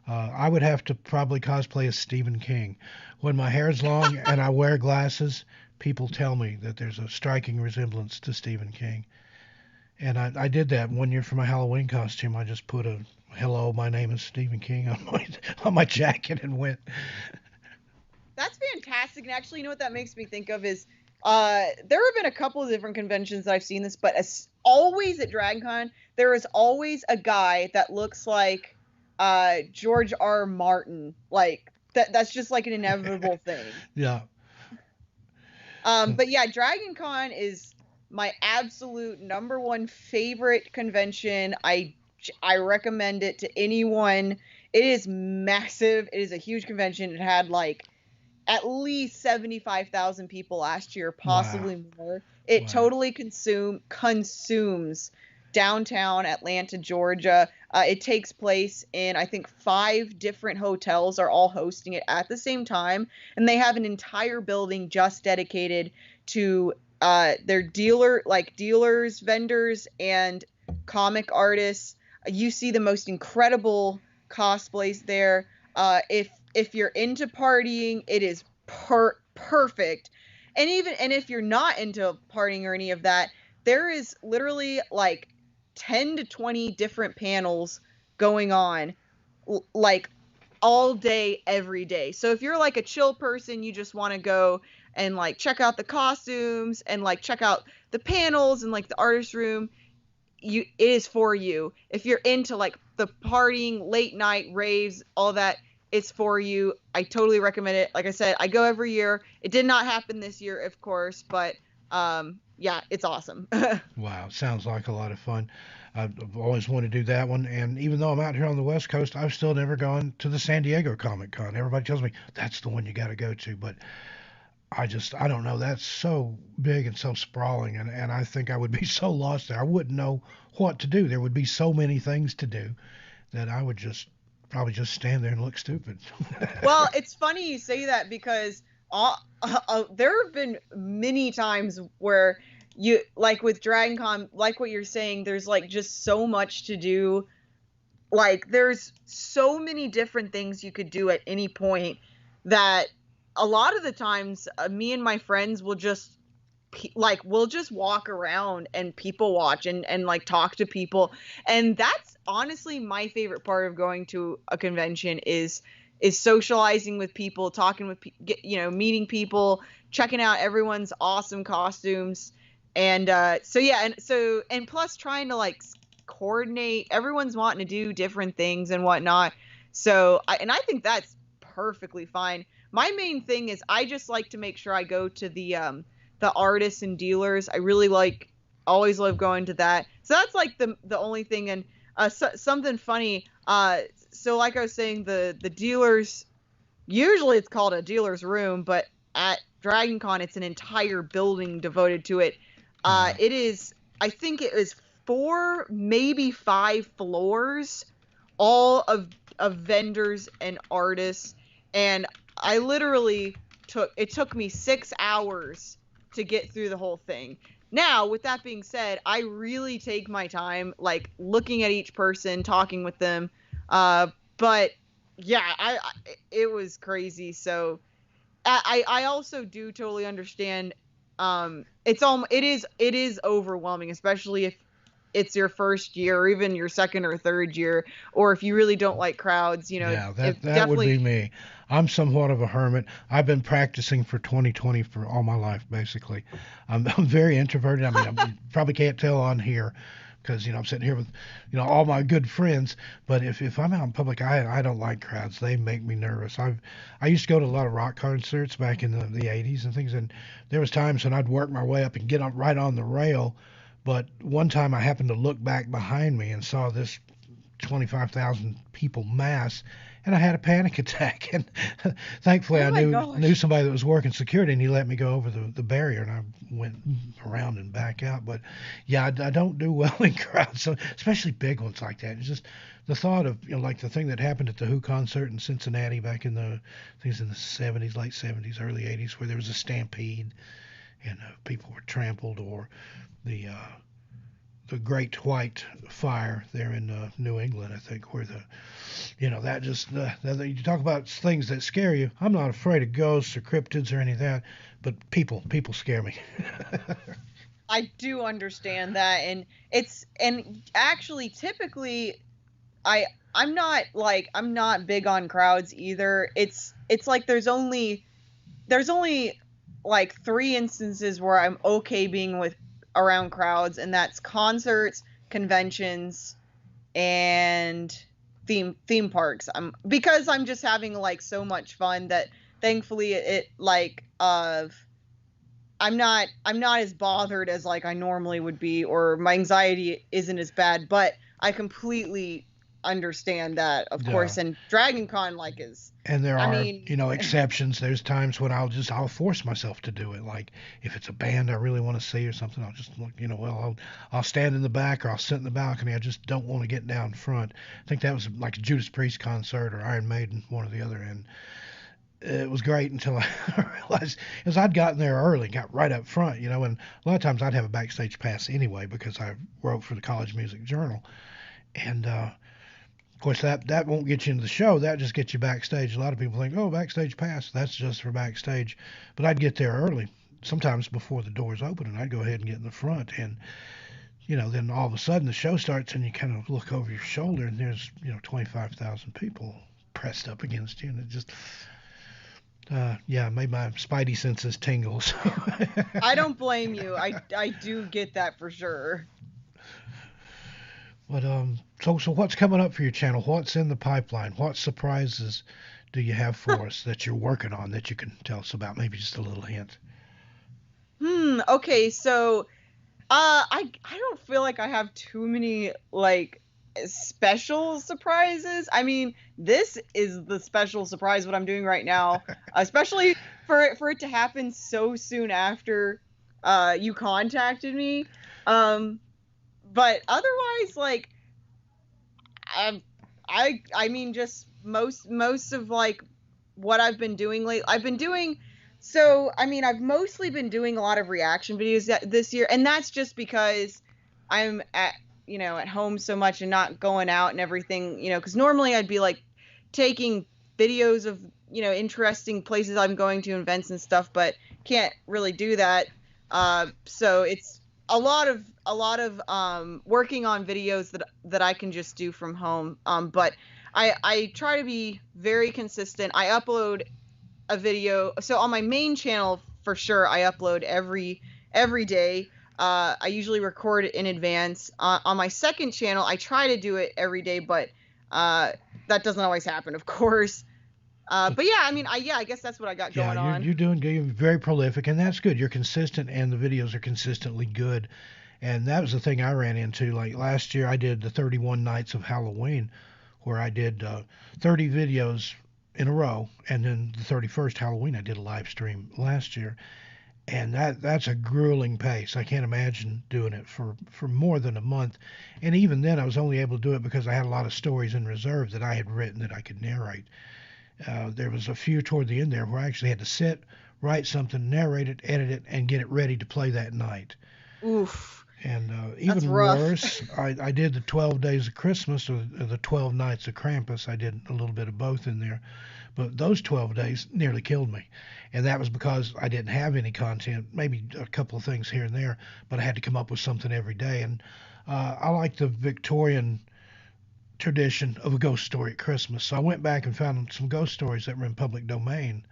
I would have to probably cosplay as Stephen King. When my hair's long and I wear glasses, people tell me that there's a striking resemblance to Stephen King. And I did that one year for my Halloween costume. I just put a "Hello, my name is Stephen King" on my jacket and went. That's fantastic. And actually, you know what that makes me think of is there have been a couple of different conventions that I've seen this, but as always at DragonCon, there is always a guy that looks like George R. Martin. Like that's just like an inevitable thing. Yeah. But yeah, DragonCon is my absolute number one favorite convention. I recommend it to anyone. It is massive. It is a huge convention. It had like at least 75,000 people last year, possibly more. It totally consumes downtown Atlanta, Georgia. It takes place in, I think, 5 different hotels are all hosting it at the same time. And they have an entire building just dedicated to their dealers, vendors, and comic artists. You see the most incredible cosplays there. If you're into partying, it is perfect. And if you're not into partying or any of that, there is literally like 10 to 20 different panels going on like all day, every day. So if you're like a chill person, you just want to go and like check out the costumes and like check out the panels and like the artist room, it is for you. If you're into like the partying, late night raves, all that, it's for you. I totally recommend it. Like I said, I go every year. It did not happen this year, of course, but yeah, it's awesome. Wow, sounds like a lot of fun. I've always wanted to do that one, and even though I'm out here on the West Coast, I've still never gone to the San Diego Comic Con. Everybody tells me that's the one you got to go to, but I don't know. That's so big and so sprawling, and I think I would be so lost there. I wouldn't know what to do. There would be so many things to do that I would probably just stand there and look stupid. Well, it's funny you say that because there have been many times where you, like with DragonCon, like what you're saying, there's like just so much to do. Like there's so many different things you could do at any point that a lot of the times me and my friends will just we'll just walk around and people watch and like talk to people. And that's honestly my favorite part of going to a convention is socializing with people, talking with meeting people, checking out everyone's awesome costumes. And so yeah, and plus trying to like coordinate, everyone's wanting to do different things and whatnot. So I think that's perfectly fine. My main thing is I just like to make sure I go to the artists and dealers. I really always love going to that. So that's like the only thing. And something funny. So like I was saying, the dealers, usually it's called a dealer's room, but at DragonCon it's an entire building devoted to it. It is, I think it is 4, maybe 5 floors, all of vendors and artists, and I literally took me 6 hours to get through the whole thing. Now, with that being said, I really take my time, like, looking at each person, talking with them. But yeah, it was crazy. So I also do totally understand. It is overwhelming, especially if it's your first year or even your second or third year, or if you really don't like crowds, Yeah, it that would definitely. be me. I'm somewhat of a hermit. I've been practicing for 2020 for all my life, basically. I'm very introverted. I mean, you probably can't tell on here because, I'm sitting here with, all my good friends. But if I'm out in public, I don't like crowds. They make me nervous. I used to go to a lot of rock concerts back in the 80s and things, and there was times when I'd work my way up and get up right on the rail. But one time I happened to look back behind me and saw this 25,000 people mass, and I had a panic attack. And thankfully, Oh I my knew gosh. somebody that was working security, and he let me go over the barrier, and I went around and back out. But yeah, I don't do well in crowds, so especially big ones like that. It's just the thought of like the thing that happened at the Who concert in Cincinnati back in things in the 70s, late 70s, early 80s, where there was a stampede and people were trampled, or the Great White Fire there in New England, I think, where that just you talk about things that scare you. I'm not afraid of ghosts or cryptids or any of that, but people scare me. I do understand that, and actually typically I I'm not big on crowds either. It's like there's only like 3 instances where I'm okay being with around crowds, and that's concerts, conventions, and theme parks. Because I'm just having like so much fun that thankfully it like I'm not as bothered as like I normally would be, or my anxiety isn't as bad, but I completely understand that, of Yeah. course. And Dragon Con like is, And there I are, mean, exceptions. There's times when I'll force myself to do it. Like if it's a band I really want to see or something, I'll just look, well, I'll stand in the back or I'll sit in the balcony. I just don't want to get down front. I think that was like a Judas Priest concert or Iron Maiden, one or the other. And it was great until I realized, as I'd gotten there early, got right up front, and a lot of times I'd have a backstage pass anyway because I wrote for the College Music Journal. And of course, that won't get you into the show. That just gets you backstage. A lot of people think, oh, backstage pass, that's just for backstage. But I'd get there early, sometimes before the doors open, and I'd go ahead and get in the front. And, then all of a sudden the show starts, and you kind of look over your shoulder, and there's, 25,000 people pressed up against you. And it just, yeah, made my spidey senses tingle. So. I don't blame you. I do get that for sure. But so what's coming up for your channel? What's in the pipeline? What surprises do you have for us that you're working on that you can tell us about? Maybe just a little hint. Okay, so I don't feel like I have too many like special surprises. I mean, this is the special surprise what I'm doing right now, especially for it to happen so soon after you contacted me. Um but otherwise, like, I mean, just most of like what I've been doing lately. I've been doing, so I mean, I've mostly been doing a lot of reaction videos this year, and that's just because I'm at home so much and not going out and everything, because normally I'd be like taking videos of interesting places I'm going to, events and stuff, but can't really do that. So it's a lot of working on videos that I can just do from home. But I try to be very consistent. I upload a video. So on my main channel, for sure, I upload every day. I usually record it in advance. On my second channel, I try to do it every day, but that doesn't always happen, of course. But yeah, I mean, I guess that's what I got Yeah, going on. you're very prolific, and that's good. You're consistent, and the videos are consistently good. And that was the thing I ran into. Like last year, I did the 31 nights of Halloween, where I did 30 videos in a row, and then the 31st Halloween, I did a live stream last year, and that's a grueling pace. I can't imagine doing it for more than a month. And even then, I was only able to do it because I had a lot of stories in reserve that I had written that I could narrate. There was a few toward the end there where I actually had to sit, write something, narrate it, edit it, and get it ready to play that night. Oof. And That's even rough. worse, I did the 12 days of Christmas or the 12 nights of Krampus. I did a little bit of both in there. But those 12 days nearly killed me. And that was because I didn't have any content, maybe a couple of things here and there, but I had to come up with something every day. And I like the Victorian tradition of a ghost story at Christmas. So I went back and found some ghost stories that were in public domain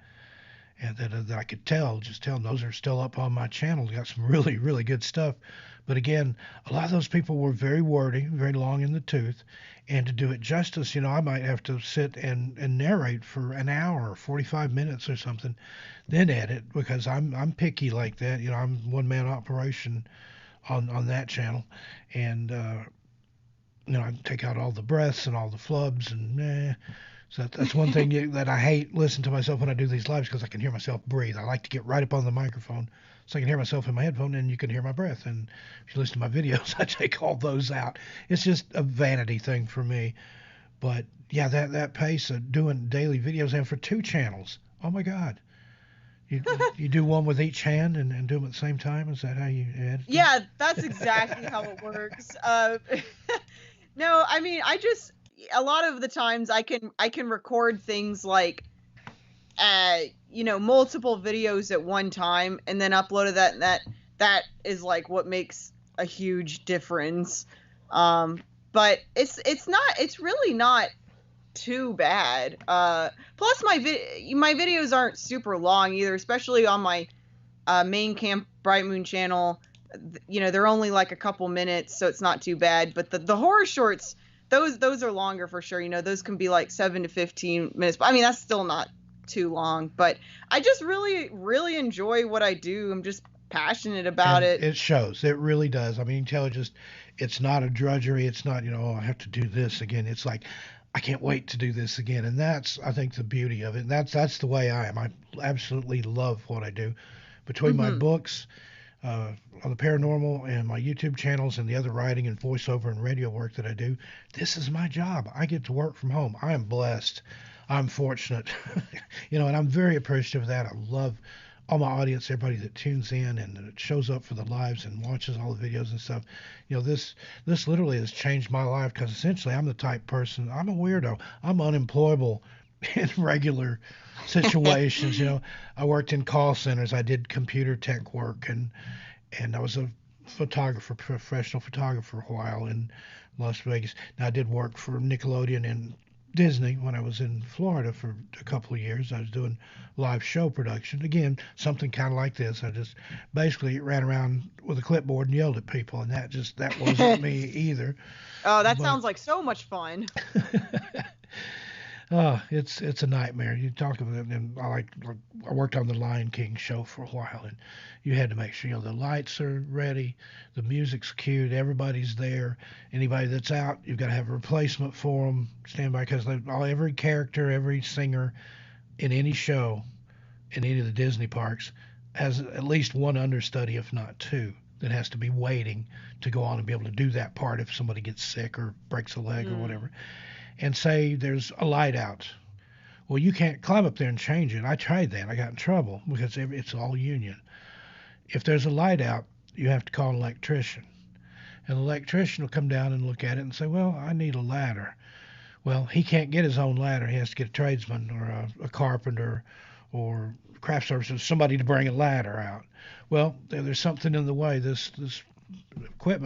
and that I could just tell them those are still up on my channel. Got some really, really good stuff. But again, a lot of those people were very wordy, very long in the tooth. And to do it justice, I might have to sit and narrate for an hour or 45 minutes or something, then edit because I'm picky like that. I'm one man operation on that channel. And I take out all the breaths and all the flubs and So that's one thing that I hate listening to myself when I do these lives because I can hear myself breathe. I like to get right up on the microphone so I can hear myself in my headphone and you can hear my breath. And if you listen to my videos, I take all those out. It's just a vanity thing for me. But yeah, that pace of doing daily videos and for 2 channels. Oh my God. You do one with each hand and do them at the same time? Is that how you edit? Yeah, that's exactly how it works. No, I mean, a lot of the times I can record things like, multiple videos at one time and then upload that, and that is like what makes a huge difference. But it's really not too bad. Plus my videos aren't super long either, especially on my main Camp Brightmoon channel. They're only like a couple minutes, so it's not too bad. But the horror shorts, those are longer for sure. Those can be like 7 to 15 minutes. But I mean, that's still not too long. But I just really, really enjoy what I do. I'm just passionate about it. It shows. It really does. I mean, you can tell it's not a drudgery. It's not, I have to do this again. It's like, I can't wait to do this again. And that's, I think, the beauty of it. And that's the way I am. I absolutely love what I do. Between my books on the paranormal and my YouTube channels and the other writing and voiceover and radio work that I do, this is my job. I get to work from home. I am blessed. I'm fortunate. And I'm very appreciative of that. I love all my audience, everybody that tunes in and that shows up for the lives and watches all the videos and stuff. This literally has changed my life because essentially I'm the type person, I'm a weirdo. I'm unemployable in regular situations. I worked in call centers. I did computer tech work and I was a professional photographer a while in Las Vegas. Now I did work for Nickelodeon and Disney when I was in Florida for a couple of years. I was doing live show production. Again, something kind of like this. I just basically ran around with a clipboard and yelled at people, and that wasn't me either. Oh, that sounds like so much fun. It's a nightmare. You talk about it, and I worked on the Lion King show for a while, and you had to make sure the lights are ready, the music's cued, everybody's there. Anybody that's out, you've got to have a replacement for them, stand by, because every character, every singer in any show, in any of the Disney parks, has at least one understudy, if not 2, that has to be waiting to go on and be able to do that part if somebody gets sick or breaks a leg or whatever. And say there's a light out. Well, you can't climb up there and change it. I tried that. I got in trouble because it's all union. If there's a light out, you have to call an electrician. And the electrician will come down and look at it and say, well, I need a ladder. Well, he can't get his own ladder. He has to get a tradesman or a carpenter or craft services, somebody to bring a ladder out. Well, there's something in the way. This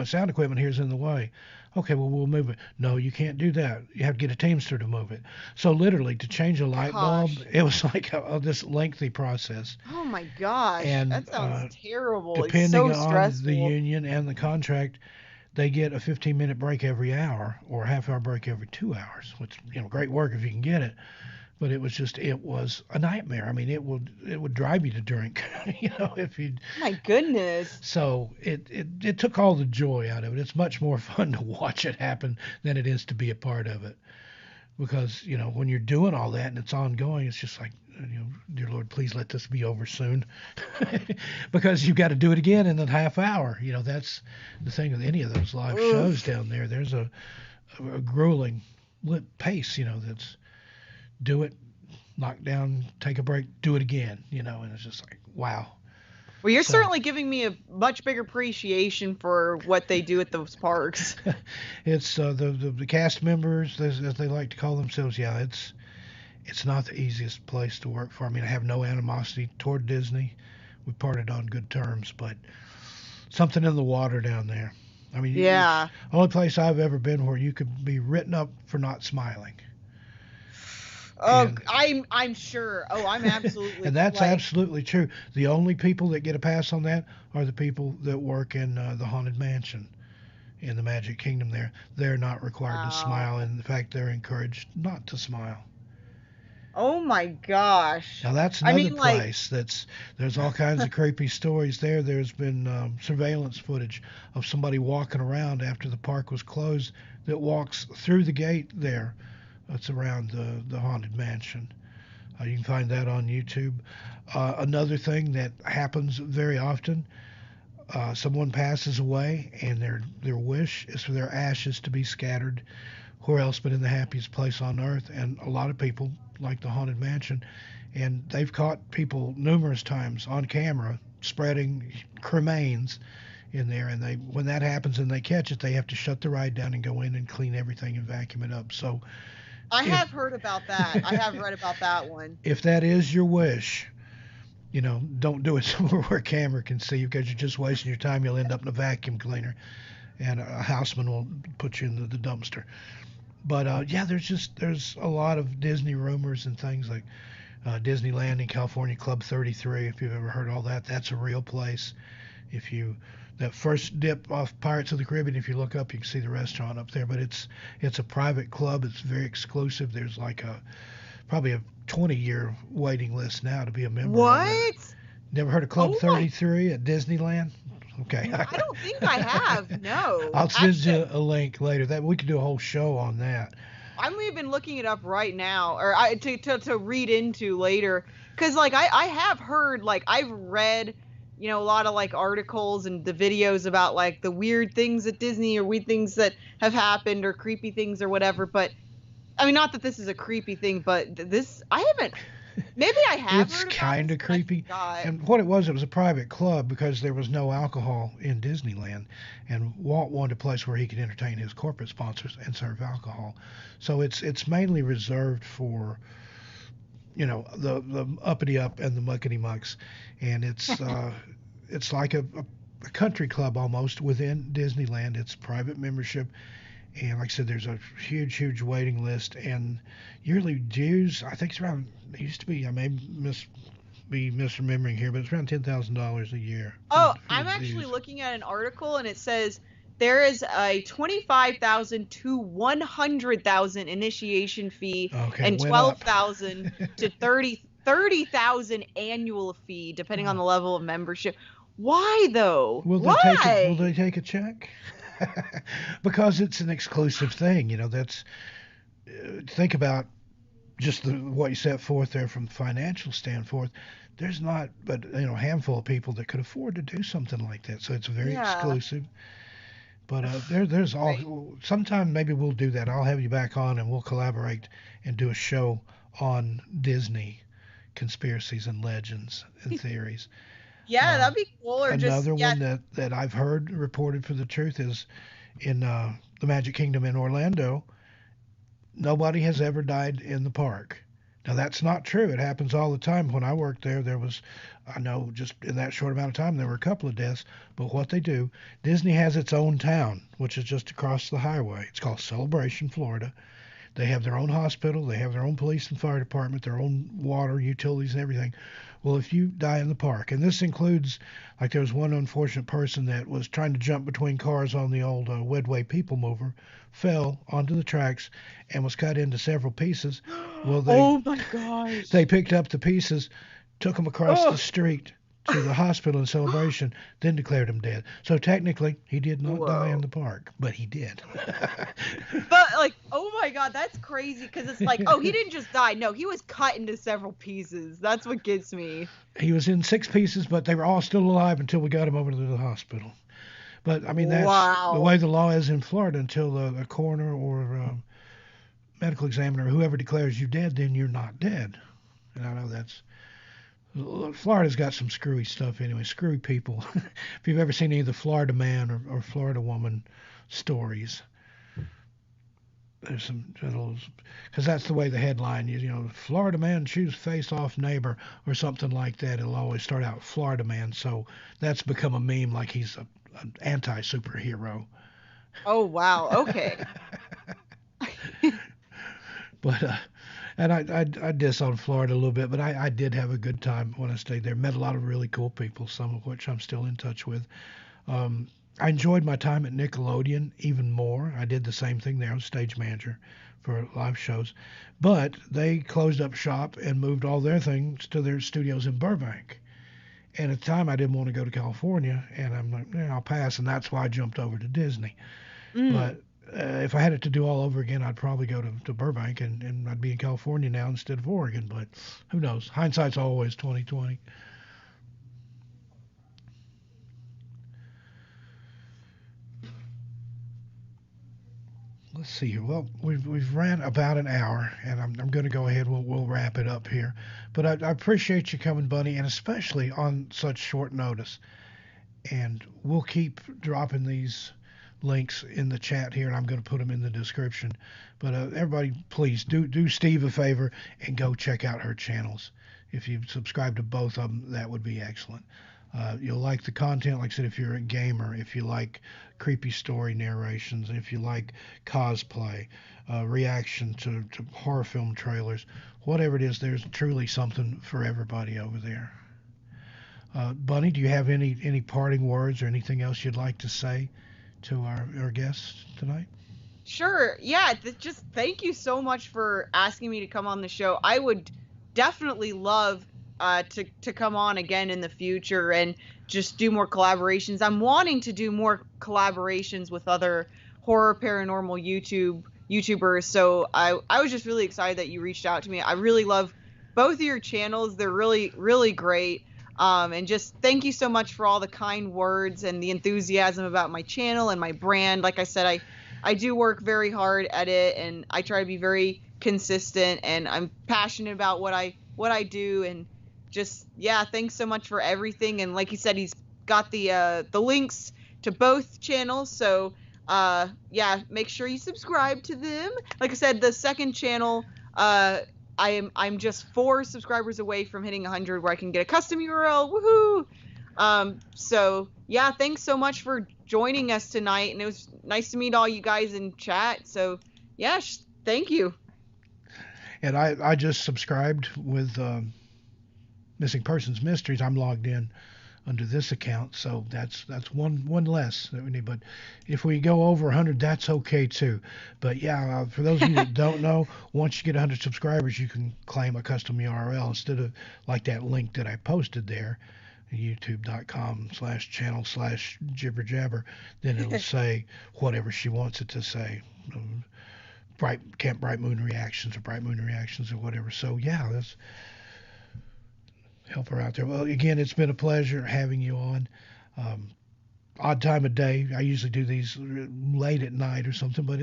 sound equipment here is in the way. Okay, well, we'll move it. No, you can't do that. You have to get a teamster to move it. So literally, to change a light bulb, it was like this lengthy process. Oh my gosh, and, that sounds terrible. Depending it's so on stressful. the union and the contract, they get a 15-minute break every hour or a half-hour break every 2 hours, which, great work if you can get it. but it was a nightmare. I mean, it would drive you to drink, if you. My goodness. So it took all the joy out of it. It's much more fun to watch it happen than it is to be a part of it, because when you're doing all that and it's ongoing, it's just like, dear Lord, please let this be over soon, because you've got to do it again in a half hour. That's the thing with any of those live shows down there. There's a grueling pace. That's do it, knock down, take a break, do it again. And it's just like, wow. Well, you're certainly giving me a much bigger appreciation for what they do at those parks. It's the cast members, as they like to call themselves. Yeah, it's not the easiest place to work for. I mean, I have no animosity toward Disney. We parted on good terms, but something in the water down there. I mean, yeah. The only place I've ever been where you could be written up for not smiling. Oh, I'm sure. Oh, I'm absolutely. And that's absolutely true. The only people that get a pass on that are the people that work in the Haunted Mansion in the Magic Kingdom there. They're not required to smile, and in fact, they're encouraged not to smile. Oh my gosh. Now that's another place there's all kinds of creepy stories there. There's been surveillance footage of somebody walking around after the park was closed that walks through the gate there. That's around the Haunted Mansion. You can find that on YouTube. Another thing that happens very often, someone passes away and their wish is for their ashes to be scattered where else but in the happiest place on earth. And a lot of people like the Haunted Mansion, and they've caught people numerous times on camera spreading cremains in there, and when that happens and they catch it, they have to shut the ride down and go in and clean everything and vacuum it up. So I have heard about that. I have read about that one. If that is your wish, don't do it somewhere where a camera can see you, because you're just wasting your time. You'll end up in a vacuum cleaner, and a houseman will put you in the dumpster. But yeah, there's a lot of Disney rumors and things like Disneyland in California, Club 33. If you've ever heard all that, that's a real place. That first dip off Pirates of the Caribbean, if you look up, you can see the restaurant up there. But it's a private club. It's very exclusive. There's like probably a 20-year waiting list now to be a member. What? Never heard of Club 33 at Disneyland? Okay. I don't think I have. No. I'll send you a link later. That we could do a whole show on that. I'm even looking it up right now, or to read into later, because I have heard, I've read a lot of articles and the videos about the weird things at Disney, or weird things that have happened, or creepy things or whatever. But I mean, not that this is a creepy thing, but this I haven't. Maybe I have. It's kind of creepy. And what it was a private club because there was no alcohol in Disneyland, and Walt wanted a place where he could entertain his corporate sponsors and serve alcohol. So it's mainly reserved for the uppity up and the muckety mucks, and it's like a country club almost within Disneyland. It's private membership. And like I said, there's a huge waiting list, and yearly dues, I think it's around, it used to be, I may be misremembering here, but it's around $10,000 a year. Oh, I'm actually looking at an article, and it says there is a $25,000 to $100,000 initiation fee, and $12,000 to $30,000 annual fee, depending on the level of membership. Why though? Will they take a check? Because it's an exclusive thing, that's think about just what you set forth there from the financial standpoint. There's not but a handful of people that could afford to do something like that, so it's very exclusive. But there's all sometime maybe we'll do that. I'll have you back on and we'll collaborate and do a show on Disney conspiracies and legends and theories. Yeah, that'd be cool. Or another one that I've heard reported for the truth is in the Magic Kingdom in Orlando. Nobody has ever died in the park. Now that's not true. It happens all the time. When I worked there, I know just in that short amount of time, there were a couple of deaths. But what they do, Disney has its own town, which is just across the highway. It's called Celebration, Florida. They have their own hospital, they have their own police and fire department, their own water, utilities, and everything. Well, if you die in the park, and this includes, like there was one unfortunate person that was trying to jump between cars on the old Wedway people mover, fell onto the tracks, and was cut into several pieces. Well, Oh my gosh. they picked up the pieces, took them across the street to the hospital in Celebration, then declared him dead. So technically, he did not die in the park, but he did. But like, oh my God, that's crazy because it's like, oh, he didn't just die. No, he was cut into several pieces. That's what gets me. He was in 6 pieces, but they were all still alive until we got him over to the hospital. But I mean, that's the way the law is in Florida. Until a coroner or medical examiner, whoever declares you dead, then you're not dead. And I know that's Florida's got some screwy stuff anyway. Screwy people. If you've ever seen any of the Florida Man or Florida Woman stories, there's some because that's the way the headline is. Florida man shoots face off neighbor or something like that. It'll always start out Florida man. So that's become a meme, like he's an anti-superhero. Oh wow. Okay. But and I diss on Florida a little bit, but I did have a good time when I stayed there. Met a lot of really cool people, some of which I'm still in touch with. I enjoyed my time at Nickelodeon even more. I did the same thing there. I was stage manager for live shows. But they closed up shop and moved all their things to their studios in Burbank. And at the time, I didn't want to go to California, and I'm like, I'll pass, and that's why I jumped over to Disney. But if I had it to do all over again, I'd probably go to Burbank, and I'd be in California now instead of Oregon. But who knows? Hindsight's always 20/20. Let's see here. Well, we've ran about an hour, and I'm going to go ahead. We'll wrap it up here. But I appreciate you coming, Bunnie, and especially on such short notice. And we'll keep dropping these links in the chat here, and I'm going to put them in the description. But everybody, please do Steve a favor and go check out her channels. If you subscribe to both of them, that would be excellent. You'll like the content, like I said, if you're a gamer, if you like creepy story narrations, if you like cosplay, reaction to horror film trailers, whatever it is, there's truly something for everybody over there. Bunnie, do you have any parting words or anything else you'd like to say to our guests tonight? Sure. Yeah. Just thank you so much for asking me to come on the show. I would definitely love to come on again in the future and just do more collaborations. I'm wanting to do more collaborations with other horror paranormal YouTubers. So I was just really excited that you reached out to me. I really love both of your channels. They're really, really great. And just thank you so much for all the kind words and the enthusiasm about my channel and my brand. Like I said, I do work very hard at it, and I try to be very consistent, and I'm passionate about what I do. And just, yeah, thanks so much for everything. And like you said, he's got the links to both channels. So, yeah, make sure you subscribe to them. Like I said, the second channel, I'm just 4 subscribers away from hitting 100 where I can get a custom URL. Woohoo! So yeah, thanks so much for joining us tonight, and it was nice to meet all you guys in chat. So yeah, thank you. And I just subscribed with Missing Persons Mysteries. I'm logged in under this account, so that's one less that we need. But if we go over 100, that's okay too. But yeah, for those of you that don't know, once you get 100 subscribers, you can claim a custom URL instead of like that link that I posted there, youtube.com/channel/jibberjabber. Then it'll say whatever she wants it to say. Camp Brightmoon reactions or Brightmoon reactions or whatever. So yeah, that's help her out there. Well, again, it's been a pleasure having you on. Odd time of day. I usually do these late at night or something, but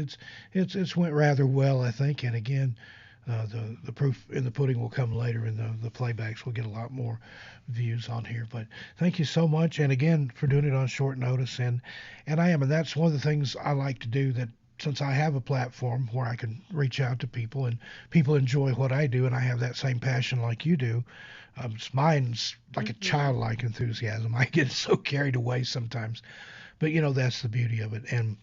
it's went rather well, I think. And again, the proof in the pudding will come later in the playbacks. We'll get a lot more views on here. But thank you so much, and again for doing it on short notice. And that's one of the things I like to do, that since I have a platform where I can reach out to people and people enjoy what I do, and I have that same passion like you do. Mine's like a childlike enthusiasm. I get so carried away sometimes, but that's the beauty of it. And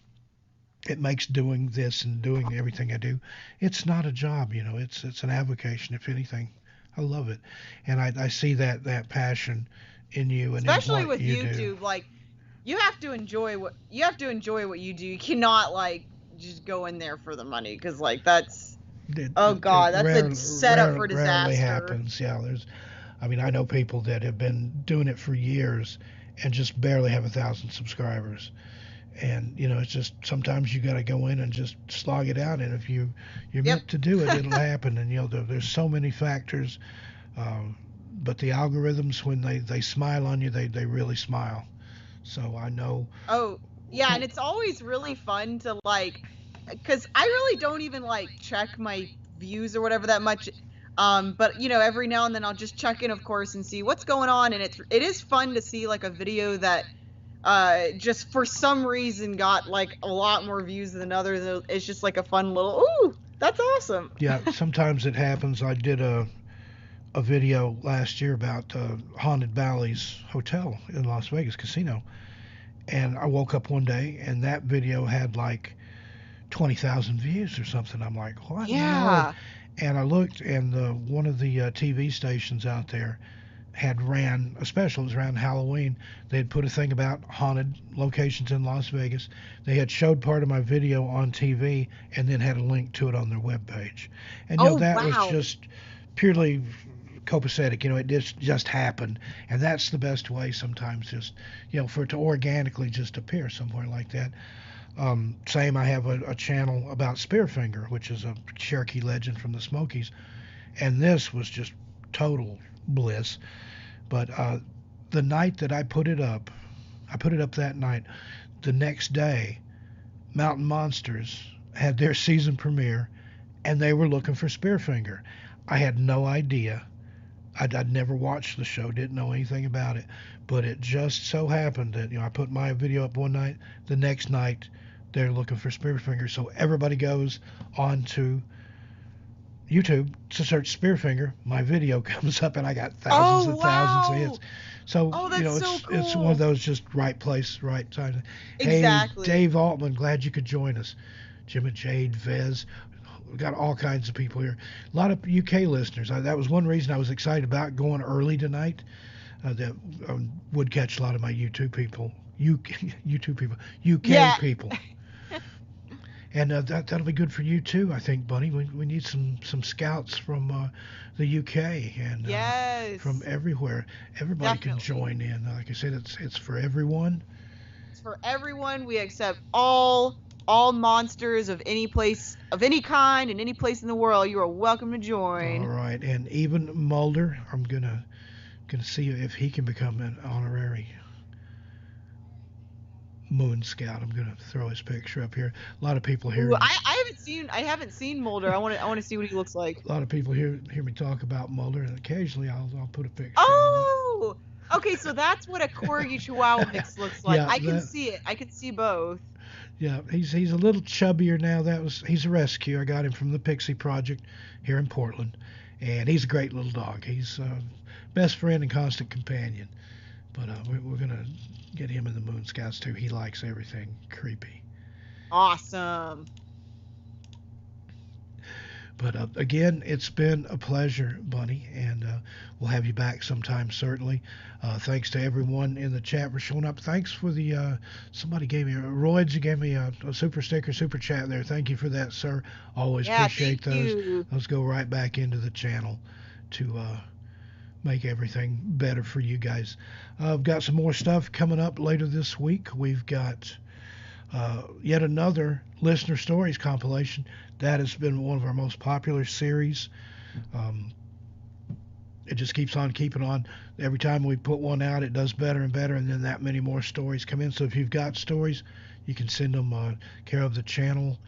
it makes doing this and doing everything I do, it's not a job, it's an avocation, if anything. I love it. And I see that passion in you and in Especially what with you do. YouTube, like you have to enjoy what you do. You cannot like just go in there for the money, because like that's that's a setup for disaster. Rarely happens. Yeah, I know people that have been doing it for years and just barely have 1,000 subscribers. And it's just sometimes you got to go in and just slog it out. And if you're meant to do it, it'll happen. And there's so many factors. But the algorithms, when they smile on you, they really smile. So I know. Oh yeah, and it's always really fun to because I really don't even check my views or whatever that much. But every now and then I'll just check in, of course, and see what's going on. And it is fun to see a video that just for some reason got a lot more views than others. It's just a fun little, ooh, that's awesome. Yeah, sometimes it happens. I did a video last year about Haunted Valley's hotel in Las Vegas casino, and I woke up one day and that video had 20,000 views or something. I'm like, what? Yeah. And I looked, and one of the TV stations out there had ran a special. It was around Halloween. They had put a thing about haunted locations in Las Vegas. They had showed part of my video on TV and then had a link to it on their webpage. And that was just purely copacetic. It just happened. And that's the best way sometimes, just for it to organically just appear somewhere like that. Same, I have a channel about Spearfinger, which is a Cherokee legend from the Smokies, and this was just total bliss. But the night that I put it up that night. The next day, Mountain Monsters had their season premiere, and they were looking for Spearfinger. I had no idea. I'd never watched the show, didn't know anything about it, but it just so happened that I put my video up one night. The next night, they're looking for Spearfinger, so everybody goes onto YouTube to search Spearfinger. My video comes up, and I got thousands and thousands of hits. So it's one of those just right place, right time. Exactly. Hey, Dave Altman, glad you could join us. Jim and Jade, Vez, we've got all kinds of people here. A lot of UK listeners. That was one reason I was excited about going early tonight. That would catch a lot of my YouTube people, UK people. And that'll be good for you too, I think, Bunnie. We need some scouts from the UK and from everywhere. Everybody can join in. Like I said, it's for everyone. It's for everyone. We accept all monsters of any place, of any kind, in any place in the world. You are welcome to join. All right, and even Melder, I'm gonna see if he can become an honorary Moon Scout. I'm gonna throw his picture up here. A lot of people here. Ooh, I haven't seen Melder. I want to see what he looks like. A lot of people hear me talk about Melder, and occasionally I'll put a picture. Oh, okay. So that's what a Corgi Chihuahua mix looks like. Yeah, I can see it. I can see both. Yeah, he's a little chubbier now. He's a rescue. I got him from the Pixie Project here in Portland, and he's a great little dog. He's best friend and constant companion. But we're gonna get him in the Moon Scouts too. He likes everything creepy. Awesome. But again, it's been a pleasure, Bunnie, and we'll have you back sometime, certainly. Thanks to everyone in the chat for showing up. Thanks for somebody gave me, Royds, you gave me a super sticker, super chat there. Thank you for that, sir. Always appreciate those. You. Those go right back into the channel to make everything better for you guys. I've got some more stuff coming up later this week. We've got yet another listener stories compilation. That has been one of our most popular series. It just keeps on keeping on. Every time we put one out, it does better and better, and then that many more stories come in. So if you've got stories, you can send them care of the channel,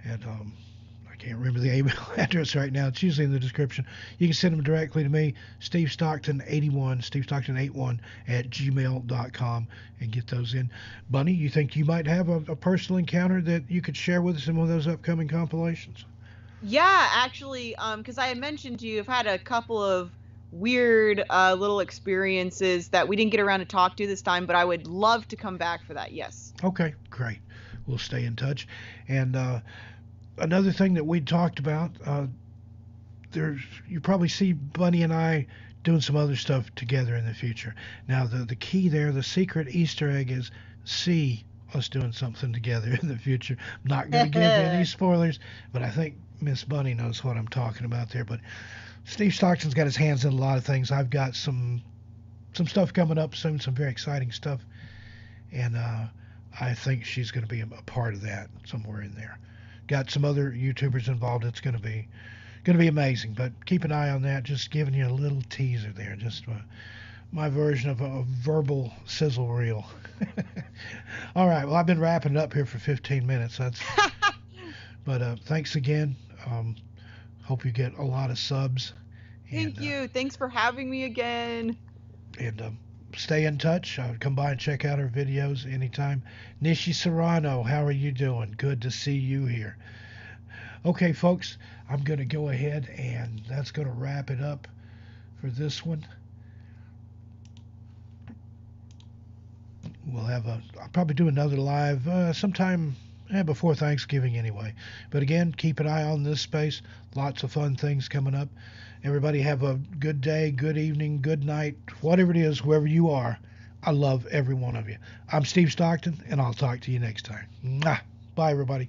and I can't remember the email address right now. It's usually in the description. You can send them directly to me, Steve Stockton81, SteveStockton81 at gmail.com, and get those in. Bunnie, you think you might have a personal encounter that you could share with us in one of those upcoming compilations? Yeah, actually, because I had mentioned to you, I've had a couple of weird little experiences that we didn't get around to talk to this time, but I would love to come back for that. Yes. Okay, great. we'll stay in touch. And another thing that we talked about, you probably see Bunnie and I doing some other stuff together in the future. Now, the key there, the secret Easter egg is see us doing something together in the future. I'm not going to give any spoilers, but I think Miss Bunnie knows what I'm talking about there. But Steve Stockton's got his hands in a lot of things. I've got some stuff coming up soon, some very exciting stuff, and I think she's going to be a part of that somewhere in there. Got some other YouTubers involved. It's going to be amazing. But keep an eye on that. Just giving you a little teaser there. Just my version of a verbal sizzle reel. All right. Well, I've been wrapping it up here for 15 minutes. But thanks again. Hope you get a lot of subs. Thank you. Thanks for having me again. And stay in touch. Come by and check out our videos anytime. Nishi Serrano, how are you doing? Good to see you here. Okay, folks, I'm going to go ahead and that's going to wrap it up for this one. I'll probably do another live sometime before Thanksgiving anyway. But again, keep an eye on this space. Lots of fun things coming up. Everybody have a good day, good evening, good night, whatever it is, wherever you are. I love every one of you. I'm Steve Stockton, and I'll talk to you next time. Mwah. Bye, everybody.